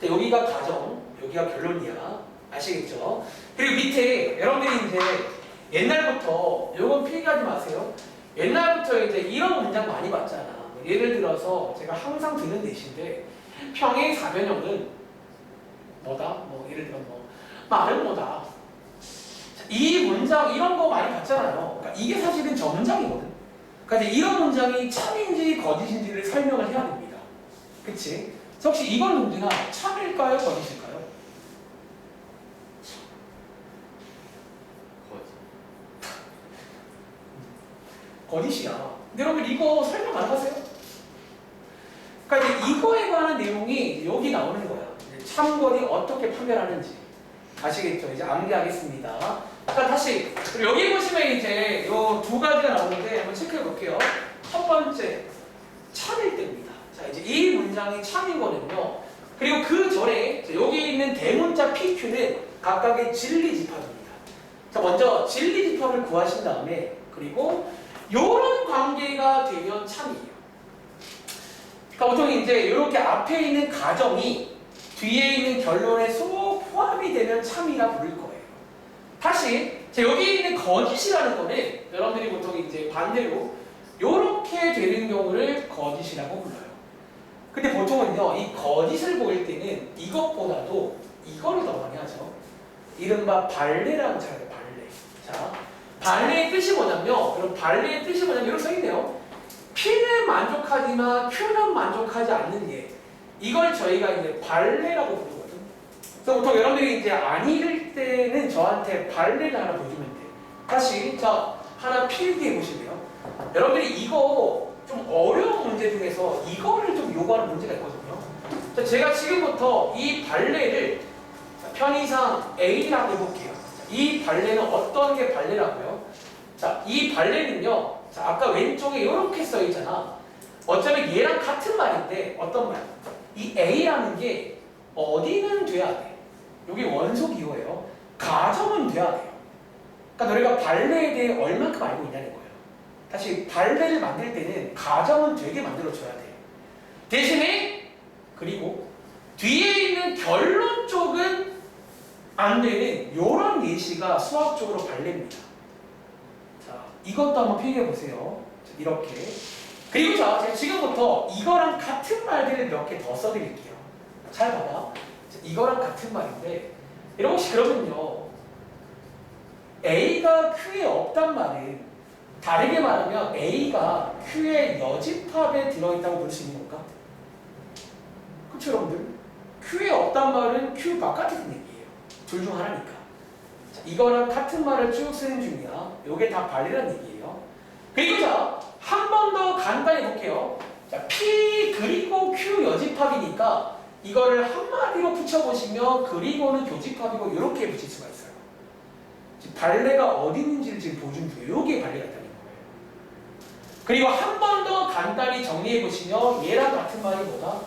근데 여기가 가정, 여기가 결론이야. 아시겠죠? 그리고 밑에 여러분들이 이제 옛날부터 요건 필기하지 마세요. 옛날부터 이제 이런 문장 많이 봤잖아. 예를 들어서 제가 항상 드는 예시인데 평행 사변형은 뭐다? 뭐 예를 들어 뭐 말은 뭐다. 이 문장 이런 거 많이 봤잖아요. 그러니까 이게 사실은 정문장이거든. 그러니까 이제 이런 문장이 참인지 거짓인지를 설명을 해야 됩니다. 그치? 혹시 이건 문제나 참일까요? 거짓일까요? 거짓이야. 근데 여러분 이거 설명 안 하세요? 그러니까 이제 이거에 관한 내용이 여기 나오는 거야. 참거리 어떻게 판별하는지. 아시겠죠? 이제 암기하겠습니다. 자, 다시 여기 보시면 이제 요 두 가지가 나오는데 한번 체크해 볼게요. 첫 번째, 참일 때입니다. 자, 이제 이 문장이 참이거든요. 그리고 그 전에 여기 있는 대문자 PQ는 각각의 진리집합입니다. 자, 먼저 진리집합을 구하신 다음에 그리고 요런 관계가 되면 참이에요. 그러니까 보통 이제 이렇게 앞에 있는 가정이 뒤에 있는 결론에 포함이 되면 참이라 부를 거예요. 다시 여기 있는 거짓이라는 거는 여러분들이 보통 이제 반대로 이렇게 되는 경우를 거짓이라고 불러요. 근데 보통은요, 이 거짓을 보일 때는 이것보다도 이거를 더 많이 하죠. 이른바 발레라고 잘 해요, 발레. 자, 발레의 뜻이 뭐냐면, 그럼 발레의 뜻이 뭐냐면 이렇게 써있네요. P는 만족하지만 Q는 만족하지 않는 예. 이걸 저희가 이제 발레라고 부르거든. 그래서 보통 여러분들이 이제 아닐 때는 저한테 발레를 하나 보여주면 돼요. 다시, 자, 하나 필기해 보실래요? 여러분들이 이거 좀 어려운 문제 중에서 이거를 좀 요구하는 문제가 있거든요. 자, 제가 지금부터 이 발레를 편의상 A라고 해볼게요. 이 발레는 어떤 게 발레라고요? 자, 이 발레는요, 자, 아까 왼쪽에 이렇게 써 있잖아. 어쩌면 얘랑 같은 말인데 어떤 말? 이 A라는 게 어디는 돼야 돼? 여기 원소 기호예요. 가정은 돼야 돼요. 그러니까 너희가 발레에 대해 얼만큼 알고 있냐는 거예요. 다시 발레를 만들 때는 가정은 되게 만들어줘야 돼요. 대신에 그리고 뒤에 있는 결론 쪽은 안 되는 이런 예시가 수학적으로 발레입니다. 자, 이것도 한번 필기해 보세요. 이렇게. 그리고 자, 제가 지금부터 이거랑 같은 말들을 몇 개 더 써드릴게요. 잘 봐봐. 이거랑 같은 말인데, 여러분 혹시 그러면요, A가 Q에 없단 말은 다르게 말하면 A가 Q의 여집합에 들어있다고 볼 수 있는 건가? 그렇죠, 여러분들? Q에 없단 말은 Q 바깥에 있는 얘기예요. 둘 중 하나니까. 자, 이거랑 같은 말을 쭉 쓰는 중이야. 요게 다 발리라는 얘기예요. 그리고 자, 한 번 더 간단히 볼게요. 자, P 그리고 Q 여집합이니까 이거를 한마디로 붙여보시면 그리고는 교집합이고 이렇게 붙일 수가 있어요. 발레가 어디 있는지를 지금 보여준 거예요. 이게 발레가 있다는 거예요. 그리고 한 번 더 간단히 정리해보시면 얘랑 같은 말이 뭐다?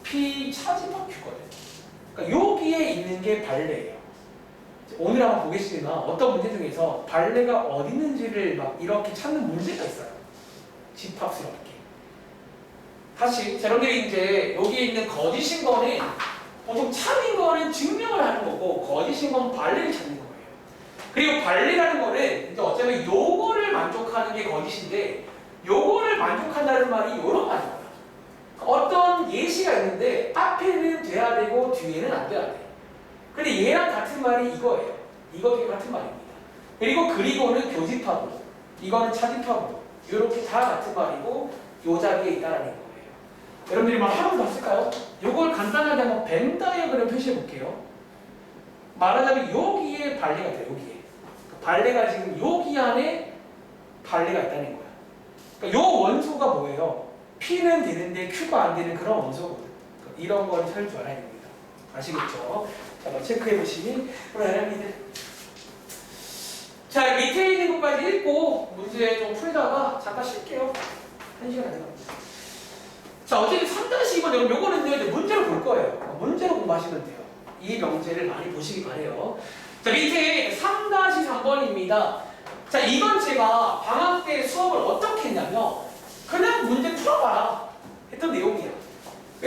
P 차집합 Q거든. 그러니까 여기에 있는 게 발레예요. 오늘 한번 보겠지만 어떤 문제 중에서 발레가 어디 있는지를 막 이렇게 찾는 문제가 있어요. 집합스럽게. 다시 여러분들이 이제 여기에 있는 거짓인 거는 보통 참인 거는 증명을 하는 거고 거짓인 건 발레를 찾는 거예요. 그리고 발레라는 거는 이제 어쩌면 요거를 만족하는 게 거짓인데 요거를 만족한다는 말이 요런 말이에요. 어떤 예시가 있는데 앞에는 돼야 되고 뒤에는 안 돼야 돼. 근데 얘랑 같은 말이 이거예요. 이것도 같은 말입니다. 그리고는 교집합으로, 이거는 차집합으로 이렇게 다 같은 말이고 요 자리에 있다라는 거예요. 여러분들이 막 한 번 더 쓸까요? 요걸 간단하게 한번 벤 다이어그램 표시해 볼게요. 말하자면 여기에 발레가 돼요. 여기에. 발레가 지금 여기 안에 발레가 있다는 거야. 그러니까 요 원소가 뭐예요? P는 되는데 Q가 안 되는 그런 원소거든. 이런 걸 찾을 줄 알아야 됩니다. 아시겠죠? 자, 한번 체크해 보시니 여러분들. 자, 밑에 있는 것까지 읽고 문제 좀 풀다가 잠깐 쉴게요. 1시간 안 돼갑니다. 자, 어쨌든 3-2번 여러분 요거는요 이제 문제로 볼 거예요. 문제로 공부하시면 돼요. 이 명제를 많이 보시기 바래요. 자, 밑에 3-3번입니다. 자, 이건 제가 방학 때 수업을 어떻게 했냐면 그냥 문제 풀어봐라 했던 내용이야.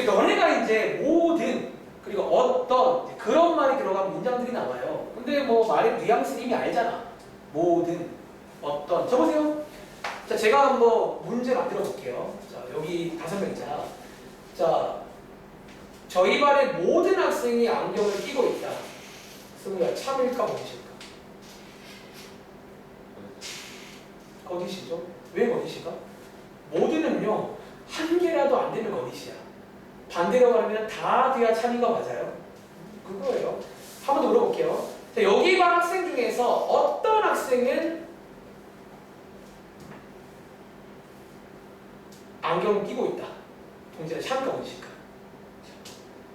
너네가 이제 모든 그리고 어떤 그런 말이 들어간 문장들이 나와요. 근데 뭐 말의 뉘앙스는 이미 알잖아. 모든 어떤 저보세요. 자, 제가 한번 문제 만들어 볼게요. 자, 여기 5명 있잖아. 자, 저희 반의 모든 학생이 안경을 끼고 있다. 승우야, 참일까 거짓일까? 거짓이죠. 왜 거짓일까? 모든은요 한 개라도 안 되면 거짓이야. 반대로 가면 다 돼야 참인거 맞아요? 그거예요. 한 번 더 물어볼게요. 자, 여기 반 학생 중에서 어떤 학생은 안경을 끼고 있다. 동시에 참일까 거짓일까?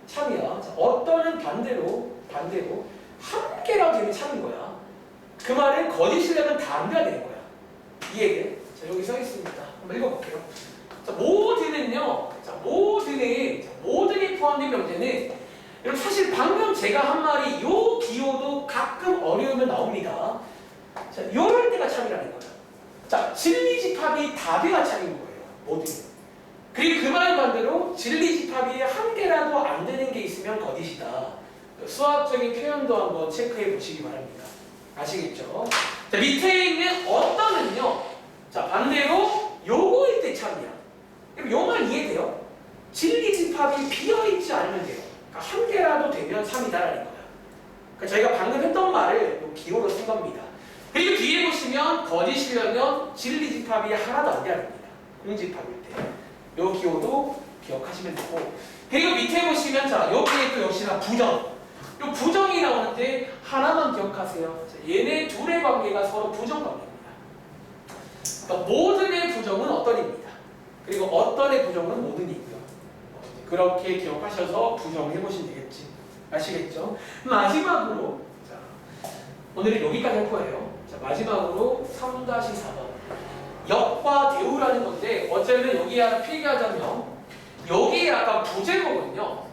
참이야. 자, 어떤은 반대로 한 개라도 되면 참인 거야. 그 말은 거짓이려면 다 안 돼야 되는 거야. 이해돼? 자, 여기 써 있습니다. 한번 읽어볼게요. 자, 모든은요. 자, 모든이 포함된 명제는 여러분 사실 방금 제가 한 말이 요 기호도 가끔 어려우면 나옵니다. 자, 요럴 때가 참이라는 거야. 자, 진리집합이 다 돼야 참인 거예요. 모든. 그리고 그 말 반대로 진리집합이 한 개라도 안 되는 게 있으면 거짓이다. 수학적인 표현도 한번 체크해 보시기 바랍니다. 아시겠죠? 자, 밑에 있는 어떤은요. 자, 반대로 요거일 때 참이야. 그럼 요 말 이해돼요? 진리집합이 비어있지 않으면 돼요. 그러니까 한 개라도 되면 참이다라는 거야. 그러니까 저희가 방금 했던 말을 요 기호로 쓴 겁니다. 그리고 뒤에 보시면 거짓이려면 진리집합이 하나도 안 돼야 됩니다. 공집합일 때. 요 기호도 기억하시면 되고. 그리고 밑에 보시면 자, 여기에 또 역시나 부정. 요 부정이 나오는데 하나만 기억하세요. 자, 얘네 둘의 관계가 서로 부정 관계입니다. 그러니까 모든의 부정은 어떤입니다. 그리고 어떤의 부정은 모든이고요. 그렇게 기억하셔서 부정을 해보시면 되겠지. 아시겠죠? 마지막으로 자, 오늘은 여기까지 할 거예요. 자, 마지막으로 3-4번 역과 대우라는 건데 어쩌면 여기에 필기하자면 여기에 약간 부제목은요.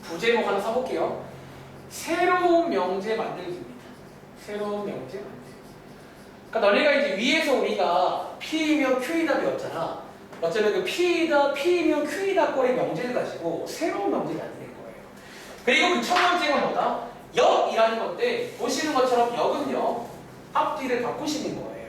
부제목 하나 써볼게요. 새로운 명제 만들기입니다. 새로운 명제 만들기. 그러니까 너네가 이제 위에서 우리가 P이면 Q이다 배웠잖아. 어쩌면 그 P이면 Q이다 꼴의 명제를 가지고 새로운 명제를 만드는 거예요. 그리고 그 첫 번째가 뭐다? 역이라는 건데 보시는 것처럼 역은요 앞뒤를 바꾸시는 거예요.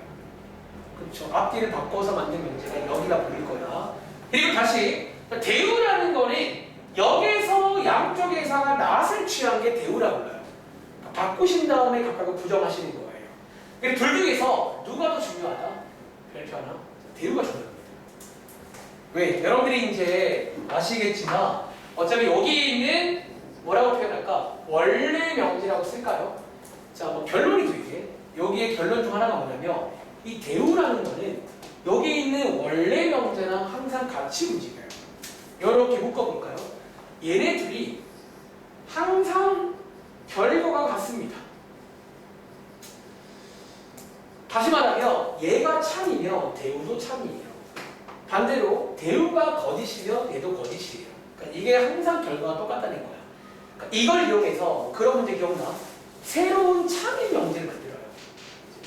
그렇죠. 앞뒤를 바꿔서 만든 명제가 여기가 보일 거야. 그리고 다시 대우라는 거는 역에서 양쪽 회사가 낫을 취한 게 대우라고 불러요. 그러니까 바꾸신 다음에 각각을 부정하시는 거예요. 그리고 둘 중에서 누가 더 중요하다? 별표 하나. 대우가 중요합니다. 왜? 여러분들이 이제 아시겠지만 어차피 여기 있는 뭐라고 표현할까? 원래 명제라고 쓸까요? 자, 뭐 결론이죠 이게. 여기에 결론 중 하나가 뭐냐면 이 대우라는 거는 여기 있는 원래 명제랑 항상 같이 움직여요. 이렇게 묶어볼까요? 얘네 둘이 항상 결과가 같습니다. 다시 말하면 얘가 참이면 대우도 참이에요. 반대로 대우가 거짓이면 얘도 거짓이에요. 그러니까 이게 항상 결과가 똑같다는 거야. 그러니까 이걸 이용해서 그런 문제 기억나? 새로운 참인 명제를 만들어요.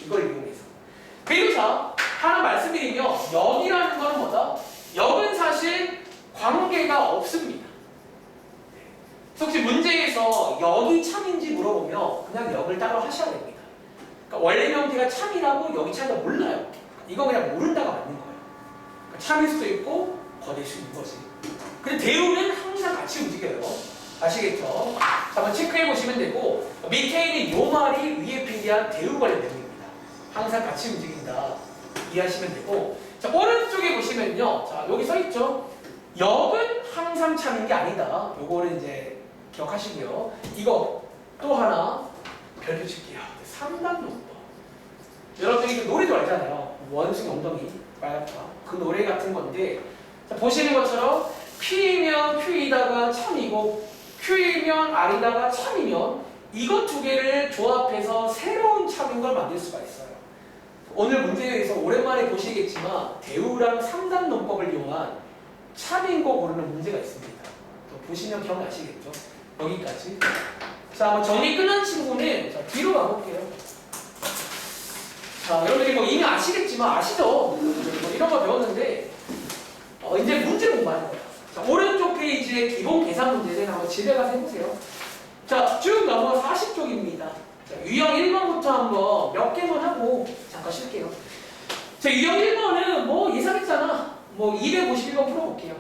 이걸 이용해서. 그리고 자, 하나 말씀드리면 역이라는 건 뭐다? 역은 사실 관계가 없습니다. 그래서 혹시 문제에서 역이 참인지 물어보면 그냥 역을 따로 하셔야 됩니다. 그러니까 원래 명제가 참이라고 역이 참이라 몰라요. 이거 그냥 모른다가 맞는 거예요. 그러니까 참일 수도 있고 거될 수 있는 거지. 근데 대우는 항상 같이 움직여요. 아시겠죠? 자, 한번 체크해 보시면 되고 밑에 있는 요 말이 위에 빈대한 대우 관련 내용입니다. 항상 같이 움직인다. 이해하시면 되고 자, 오른쪽에 보시면요. 자, 여기 써 있죠? 역은 항상 참인 게 아니다. 요거는 이제 기억하시고요. 이거 또 하나 별표 칠게요. 3단 논법. 여러분들이 그 노래도 알잖아요. 원숭이 엉덩이 빨갛다. 그 노래 같은 건데 자, 보시는 것처럼 P이면 Q이다가 참이고 Q이면 R이다가 참이면 이것 두 개를 조합해서 새로운 참인 걸 만들 수가 있어요. 오늘 문제에서 오랜만에 보시겠지만 대우랑 3단 논법을 이용한 참인 거 고르는 문제가 있습니다. 또 보시면 기억나시겠죠? 여기까지. 자, 한번 정리 끝난 친구는 자, 뒤로 가볼게요. 자, 여러분들이 뭐 이미 아시겠지만 아시죠? 뭐 이런 거 배웠는데 이제 문제 공부하는 거야. 자, 오른쪽 페이지에 기본 계산 문제를 한번 집에 가서 해보세요. 자, 쭉 넘어서 40쪽입니다. 자, 유형 1번부터 한번 몇 개만 하고 잠깐 쉴게요. 자, 유형 1번은 뭐 예상했잖아. 뭐 251번 풀어볼게요.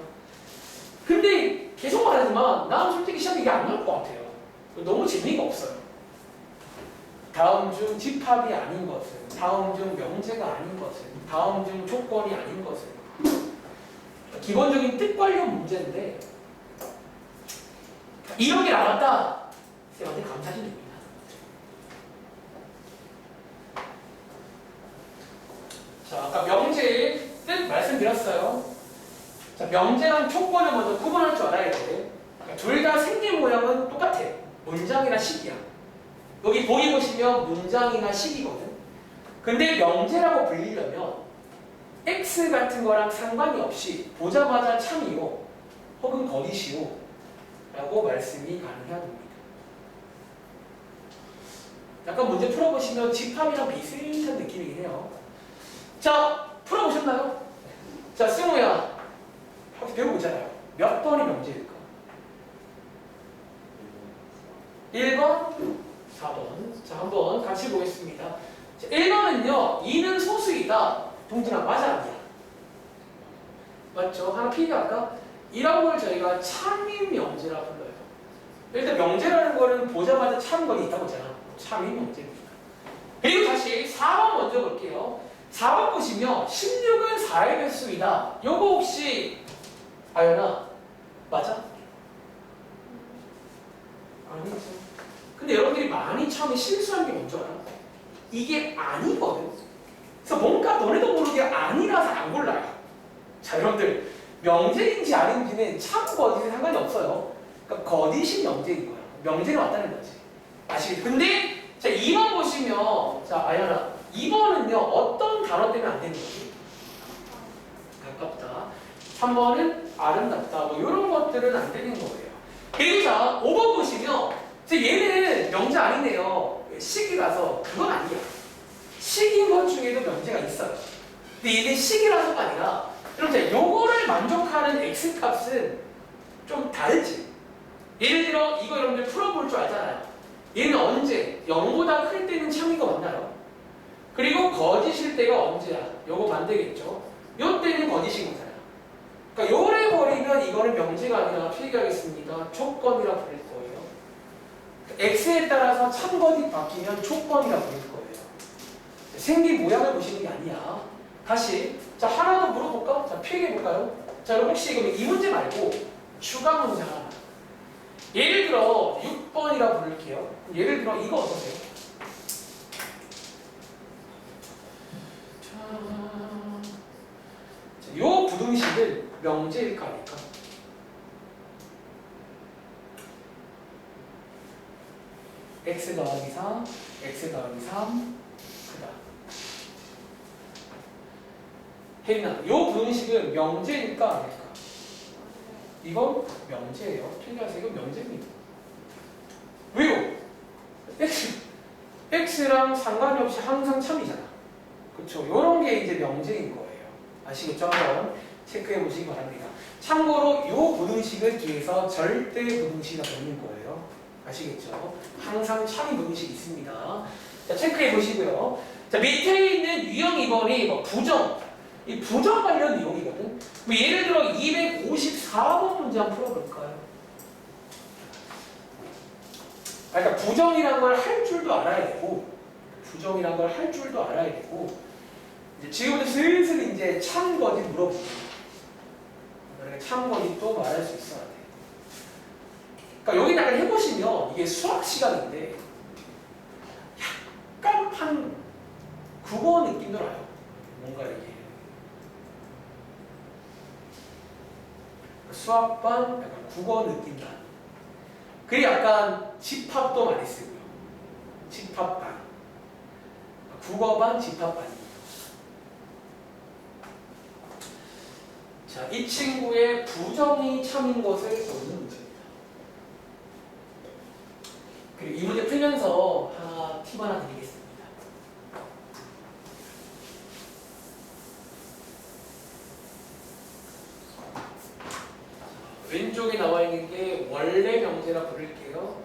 근데 계속 말하지만 난 솔직히 시험에 이게 안 나올 것 같아요. 너무 재미가 없어요. 다음 중 집합이 아닌 것은, 다음 중 명제가 아닌 것은, 다음 중 조건이 아닌 것은 기본적인 뜻 관련 문제인데 이런 게 나왔다. 쌤한테 감사드립니다. 자, 아까 명제의 뜻 말씀드렸어요. 자, 명제랑 조건을 먼저 구분할 줄 알아야 돼. 그러니까 둘 다 생긴 모양은 똑같아. 문장이나 식이야. 여기 보기 보시면 문장이나 식이거든. 근데 명제라고 불리려면 X 같은 거랑 상관이 없이 보자마자 참이요 혹은 거짓이요 라고 말씀이 가능해야 됩니다. 약간 문제 풀어보시면 집합이랑 비슷한 느낌이긴 해요. 자, 풀어보셨나요? 자, 승우야 혹시 배우고 있잖아요. 몇 번이 명제일까? 1번, 4번. 자, 한번 같이 보겠습니다. 자, 1번은요, 2는 소수이다. 동진아, 맞아, 아니야? 맞죠? 하나 필요할까? 이런 걸 저희가 참인 명제라고 불러요. 일단 명제라는 거는 보자마자 참 거기 있다고 했잖아. 참인 명제입니다. 그리고 다시 4번 먼저 볼게요. 4번 보시면 16은 4의 배수이다. 요거 혹시 아연아, 맞아? 아니죠. 근데 여러분들이 많이 처음에 실수하는 게 뭔지 알아? 이게 아니거든. 그래서 뭔가 너네도 모르게 아니라서 안 골라요. 자, 여러분들 명제인지 아닌지는 참 거짓은 상관이 없어요. 그러니까 거짓이 명제인 거야. 명제는 왔다는 거지. 아시겠죠? 근데 자, 2번 보시면 자, 아연아 2번은요 어떤 단어 때문에 안 되는 거지? 가깝다. 3번은 아름답다. 뭐 이런 것들은 안 되는 거예요. 그리고 자, 5번 보시면 얘는 명제 아니네요. 식이라서 그건 아니야. 식인 것 중에도 명제가 있어요. 근데 얘는 식이라서가 아니라 여러분 요거를 만족하는 x값은 좀 다르지. 예를 들어 이거 여러분들 풀어볼 줄 알잖아요. 얘는 언제 0보다 클 때는 참이가 맞나요? 그리고 거짓일 때가 언제야? 요거 안 되겠죠? 요 때는 거짓인 거잖아. 그러니까 요래 버리면 이거는 명제가 아니라 어떻게 하겠습니다. 조건이라 부를 거예요. x에 따라서 참거짓 바뀌면 조건이라 부를 거예요. 생긴 모양을 보시는 게 아니야. 다시 자 하나 더 물어볼까? 자 필기해 볼까요? 자 여러분 혹시 그럼 이 문제 말고 추가 문제 하나. 예를 들어 6번이라 부를게요. 예를 들어 이거 어떠세요? 자, 요 부등식을 명제일까 아닐까? x 더하기 3, x 더하기 3, 그다음 혜린아, 요 부등식은 명제일까 아닐까? 이건 명제예요. 틀려서 이건 명제입니다. 왜요? x랑 상관이 없이 항상 참이잖아. 그렇죠? 요런 게 이제 명제인 거예요. 아시겠죠? 한번 체크해 보시기 바랍니다. 참고로 요 부등식을 뒤에서 절대 부등식이라 부르는 거예요. 아시겠죠? 항상 참이 부등식이 있습니다. 자, 체크해 보시고요. 자, 밑에 있는 유형 2번이 뭐 부정. 이 부정 관련 내용이거든. 뭐 예를 들어 254번 문제 한번 풀어볼까요? 그러니까 부정이란 걸 할 줄도 알아야 되고, 부정이란 걸 할 줄도 알아야 되고, 이제 지금부터 슬슬 이제 참거짓 물어보고, 그러니까 참거짓도 말할 수 있어야 돼. 그러니까 여기 약간 해보시면 이게 수학 시간인데, 약간 한 국어 느낌도 나요. 뭔가 이게. 수학반 약간 국어 느낌 나. 그리고 약간 집합도 많이 쓰고요. 집합반. 국어반, 집합반이에요. 자, 이 친구의 부정이 참인 것을 보는 문제입니다. 그리고 이 문제 풀면서 팁 하나 드리겠습니다. 왼쪽에 나와 있는 게 원래 명제라 부를게요.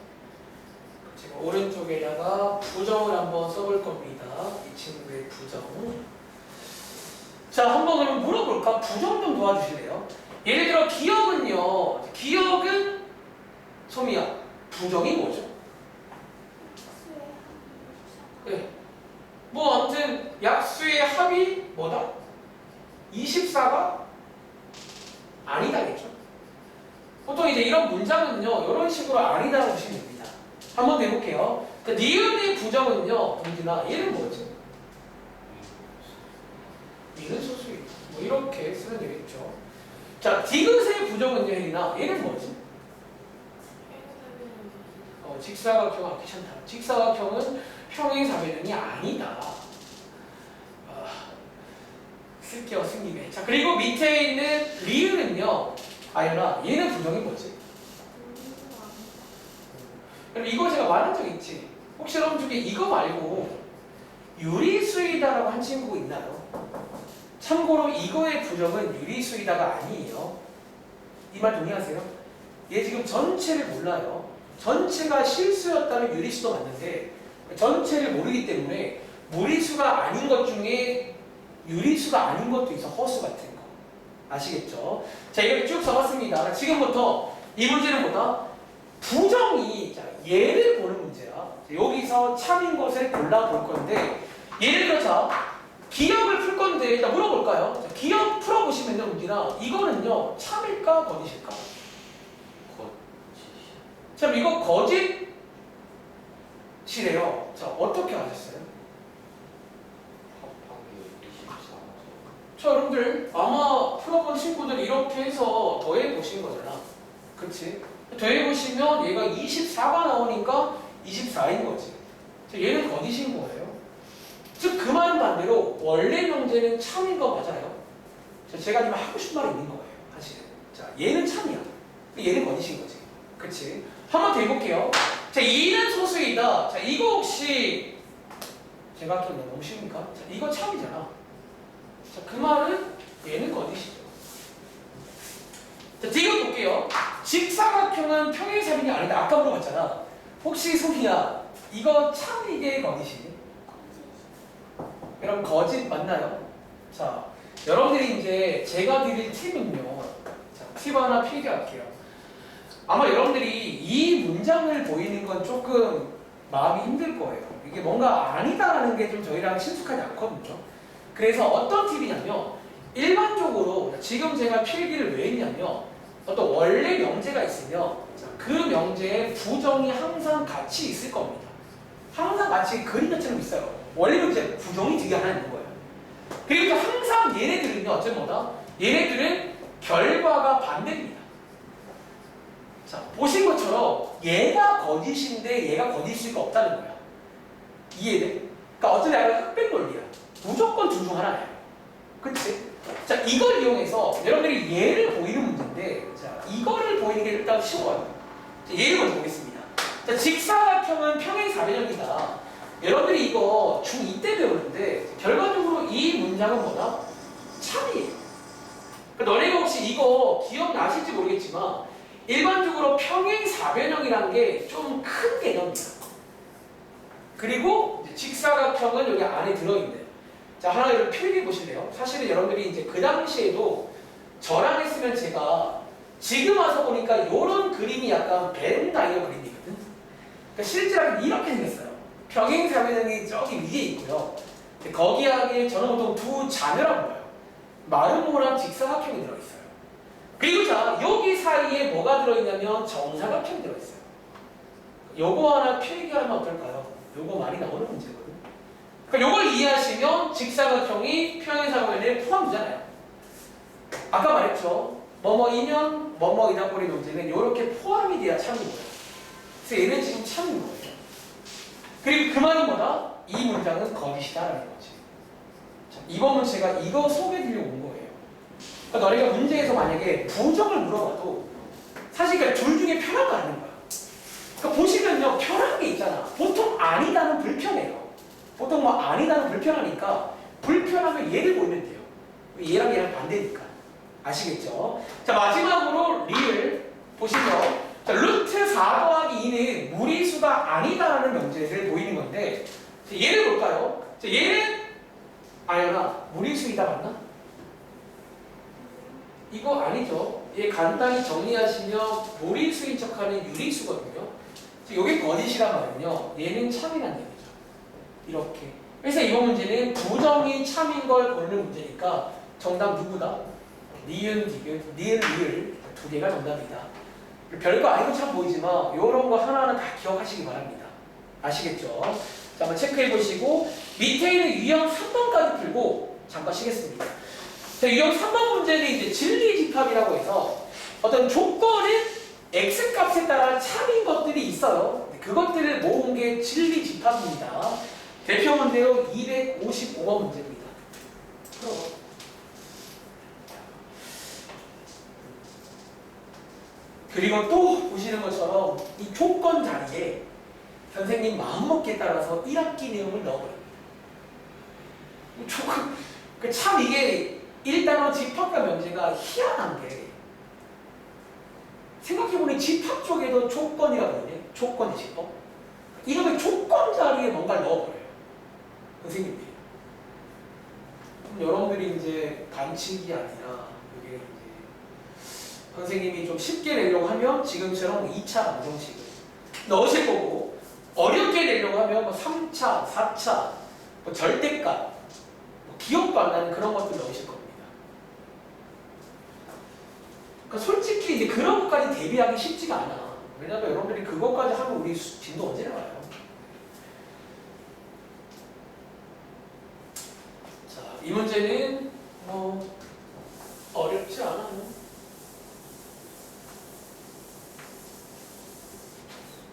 제가 오른쪽에다가 부정을 한번 써볼 겁니다. 이 친구의 부정. 자, 한번 그러면 물어볼까? 부정 좀 도와주실래요? 예를 들어 기억은요. 기억은 소미야. 부정이 뭐죠? 네. 뭐 아무튼 약수의 합이 뭐다? 24가 아니다겠죠? 보통 이제 이런 문장은요, 이런 식으로 아니다라고 보시면 됩니다. 한번 해볼게요. 니은의 부정은요, 동진아, 얘는 뭐지? 니은 소수이. 뭐 이렇게 쓰면 되겠죠. 자, 디귿의 부정은요, 혜린아, 얘는 뭐지? 직사각형 귀찮다. 직사각형은 평행사변형이 아니다. 쓸게요, 승리배. 자, 그리고 밑에 있는 리을은요, 아연아, 얘는 부정이 뭐지? 그럼 이거 제가 말한 적 있지? 혹시 여러분 중에 이거 말고 유리수이다라고 한 친구가 있나요? 참고로 이거의 부정은 유리수이다가 아니에요. 이 말 동의하세요? 얘 지금 전체를 몰라요. 전체가 실수였다면 유리수도 맞는데 전체를 모르기 때문에 무리수가 아닌 것 중에 유리수가 아닌 것도 있어. 허수 같은 거. 아시겠죠? 자, 이걸 쭉 써봤습니다. 지금부터 이 문제는 뭐다? 부정이, 자, 얘를 보는 문제야. 자, 여기서 참인 것을 골라볼 건데, 예를 들어, 자, 기억을 풀 건데, 일단 물어볼까요? 자, 기억 풀어보시면요, 문제나, 이거는요, 참일까, 거짓일까? 거짓. 참, 이거 거짓이래요. 자, 어떻게 하셨어요? 자, 여러분들 아마 풀어본 친구들 이렇게 해서 더해보신 거잖아. 그치? 더해보시면 얘가 24가 나오니까 24인 거지. 자, 얘는 거짓인 거예요. 즉, 그 말 반대로 원래 명제는 참인 거 맞아요. 자, 제가 지금 하고 싶은 말이 있는 거예요. 사실은. 자, 얘는 참이야. 얘는 거짓인 거지. 그치? 한번 더 해볼게요. 자, 2는 소수이다. 자, 이거 혹시 제가 좀 너무 쉬우니까. 자, 이거 참이잖아. 자, 그 말은 얘는 거짓이죠. 자, 뒤로 볼게요. 직사각형은 평행사변이 아니다. 아까 물어봤잖아. 혹시 소희야, 이거 참 이게 거짓이니? 여러분 거짓 맞나요? 자, 여러분들이 이제 제가 드릴 팁은요. 자, 팁 하나 필기할게요. 아마 여러분들이 이 문장을 보이는 건 조금 마음이 힘들 거예요. 이게 뭔가 아니다라는 게 좀 저희랑 친숙하지 않거든요. 그래서 어떤 팁이냐면 일반적으로 지금 제가 필기를 왜 했냐면 어떤 원래 명제가 있으면 그 명제에 부정이 항상 같이 있을 겁니다. 항상 같이 그림자처럼 있어요. 원래 명제 부정이 뒤에 하나 있는 거예요. 그리고 항상 얘네들은요 어쩌면 뭐다? 얘네들은 결과가 반대입니다. 자, 보신 것처럼 얘가 거짓인데 얘가 거짓일 수가 없다는 거야. 이해돼? 그러니까 어쩌면 약간 흑백 논리야. 무조건 둘 중 하나예요. 그치? 자, 이걸 이용해서 여러분들이 얘를 보이는 문제인데, 자, 이거를 보이는 게 일단 쉬워요. 자, 예를 먼저 보겠습니다. 자, 직사각형은 평행사변형이다. 여러분들이 이거 중2 때 배우는데, 결과적으로 이 문장은 뭐다? 참이에요. 그러니까 너네가 혹시 이거 기억나실지 모르겠지만, 일반적으로 평행사변형이라는 게 좀 큰 개념이야. 그리고 직사각형은 여기 안에 들어있네. 자, 하나 여러분 필기 보실래요? 사실은 여러분들이 이제 그 당시에도 저랑 했으면 제가 지금 와서 보니까 이런 그림이 약간 벤 다이어 그림이거든. 그러니까 실제로 이렇게 생겼어요. 평행사변형이 저기 위에 있고요. 거기에 저는 보통 두 자녀라고 봐요. 마름모랑 직사각형이 들어있어요. 그리고 자, 여기 사이에 뭐가 들어있냐면 정사각형이 들어있어요. 요거 하나 필기하면 어떨까요? 요거 많이 나오는 문제거든요. 그러니까 요걸 이해하시면 직사각형이 평행사변에 포함되잖아요. 아까 말했죠. 뭐뭐이면 뭐뭐이다 꼴의 문제는 이렇게 포함이 돼야 참인 거예요. 그래서 얘는 지금 참인 거예요. 그리고 그 말이 뭐다? 이 문장은 거짓이다라는 거지. 자, 이번 문제가 이거 소개해드리려고 온 거예요. 그러니까 너네가 문제에서 만약에 부정을 물어봐도 사실 그러니까 둘 중에 편한 거 아닌 거야. 그러니까 보시면요, 편한 게 있잖아. 보통 아니다는 불편해요. 보통 뭐 아니다는 불편하니까 불편하면 얘를 보이면 돼요. 얘랑 얘랑 반대니까. 아시겠죠? 자, 마지막으로 리을 보시면 자, 루트 4 더하기 2는 무리수가 아니다라는 명제를 보이는 건데 자, 얘를 볼까요? 자, 얘는 아연아 무리수이다 맞나? 이거 아니죠. 얘 간단히 정리하시면 무리수인 척하는 유리수거든요. 이게 거짓이란 말은요. 얘는 참이란 얘기죠. 이렇게. 그래서 이번 문제는 부정이 참인 걸 고르는 문제니까 정답 누구다? 니은, 디귿, 니은, 리을 두 개가 정답이다. 별거 아닌 것처럼 보이지만 이런 거 하나하나 다 기억하시기 바랍니다. 아시겠죠? 자, 한번 체크해 보시고 밑에 있는 유형 3번까지 풀고 잠깐 쉬겠습니다. 자, 유형 3번 문제는 이제 진리집합이라고 해서 어떤 조건은 X값에 따라 참인 것들이 있어요. 그것들을 모은 게 진리집합입니다. 대표 문제로 255번 문제입니다. 그리고 또 보시는 것처럼 이 조건 자리에 선생님 마음먹기에 따라서 1학기 내용을 넣어버립니다. 참 이게 1단원 집합과 면제가 희한한 게 생각해보니 집합 쪽에도 조건이라고 하네. 조건의 집합. 이러면 조건 자리에 뭔가를 넣어버려요. 선생님들이. 그럼 여러분들이 이제 반칙이 아니라 이게 이제 선생님이 좀 쉽게 내려고 하면 지금처럼 2차 방정식을 넣으실 거고 어렵게 내려고 하면 뭐 3차, 4차, 뭐 절대값, 뭐 기억도 안 나는 그런 것들 넣으실 겁니다. 그러니까 솔직히 이제 그런 것까지 대비하기 쉽지가 않아. 왜냐면 여러분들이 그것까지 하면 우리 진도 언제 나와요? 자, 이 문제는 뭐 어렵지 않아요.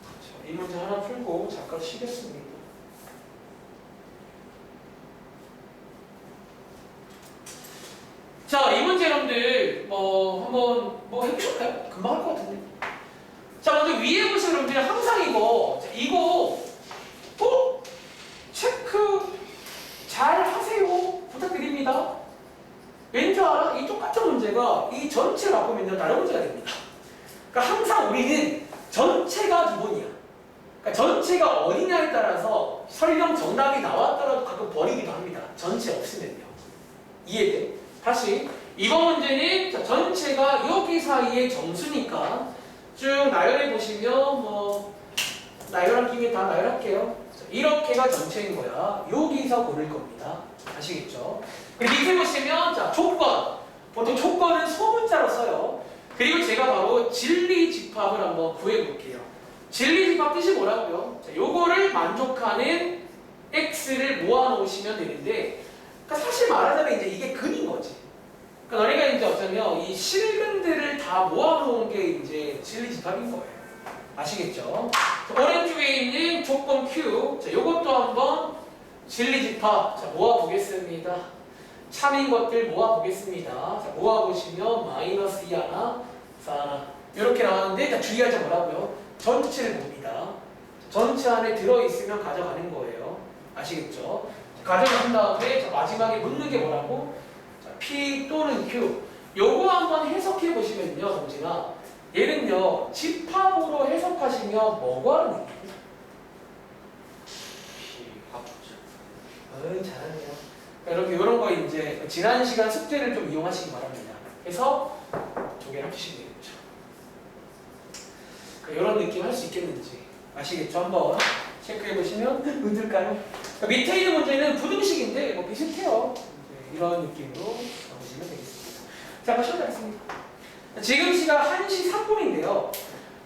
자, 이 문제 하나 풀고 잠깐 쉬겠습니다. 자, 이 문제 여러분들 뭐 한번 뭐 해보실까요? 금방 할 것 같은데. 자, 먼저 위에 보시면 여러분들 항상 이거 꼭 체크 잘 하세요. 부탁드립니다. 왠지 알아? 이 똑같은 문제가 이 전체를 바꾸면 다른 문제가 됩니다. 그러니까 항상 우리는 전체가 기본이야. 그러니까 전체가 어디냐에 따라서 설령 정답이 나왔더라도 가끔 버리기도 합니다. 전체 없으면요. 이해돼? 다시 이번 문제는 자, 전체가 여기 사이의 정수니까 쭉 나열해 보시면 뭐 나열한 김에 다 나열할게요. 자, 이렇게가 전체인 거야. 여기서 고를 겁니다. 아시겠죠? 그리고 밑에 보시면 자 조건 보통 조건은 소문자로 써요. 그리고 제가 바로 진리 집합을 한번 구해 볼게요. 진리 집합 뜻이 뭐라고요? 자, 요거를 만족하는 x를 모아 놓으시면 되는데 그러니까 사실 말하자면 이제 이게 근인 거지. 그러니까 너네가 이제 어쩌면 이 실근들을 다 모아놓은 게 이제 진리 집합인 거예요. 아시겠죠? 자, 오른쪽에 있는 조건 Q. 자, 요것도 한번 진리 집합. 자, 모아보겠습니다. 참인 것들 모아보겠습니다. 자, 모아보시면 마이너스 2 하나, 4 하나. 이렇게 나왔는데, 자, 주의할 점 뭐라고요? 전체를 봅니다. 전체 안에 들어있으면 가져가는 거예요. 아시겠죠? 가져간 다음에 자, 마지막에 묻는 게 뭐라고? 자, P 또는 Q. 요거 한번 해석해 보시면요, 동진아. 얘는요, 집합으로 해석하시면 뭐고 하는 얘기예요? 잘하네요. 이렇게 이런 거 이제 지난 시간 숙제를 좀 이용하시기 바랍니다. 그래서 조개를 합치시면 되겠죠. 이런 느낌 할 수 있겠는지 아시겠죠? 한번 체크해 보시면 어떨까요? 밑에 있는 문제는 부등식인데 뭐 비슷해요. 이런 느낌으로 보시면 되겠습니다. 자, 한번 시작하겠습니다. 지금 시각 1시 3분인데요.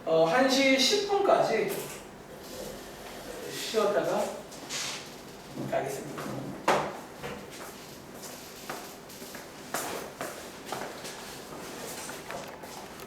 1시 10분까지 쉬었다가 가겠습니다.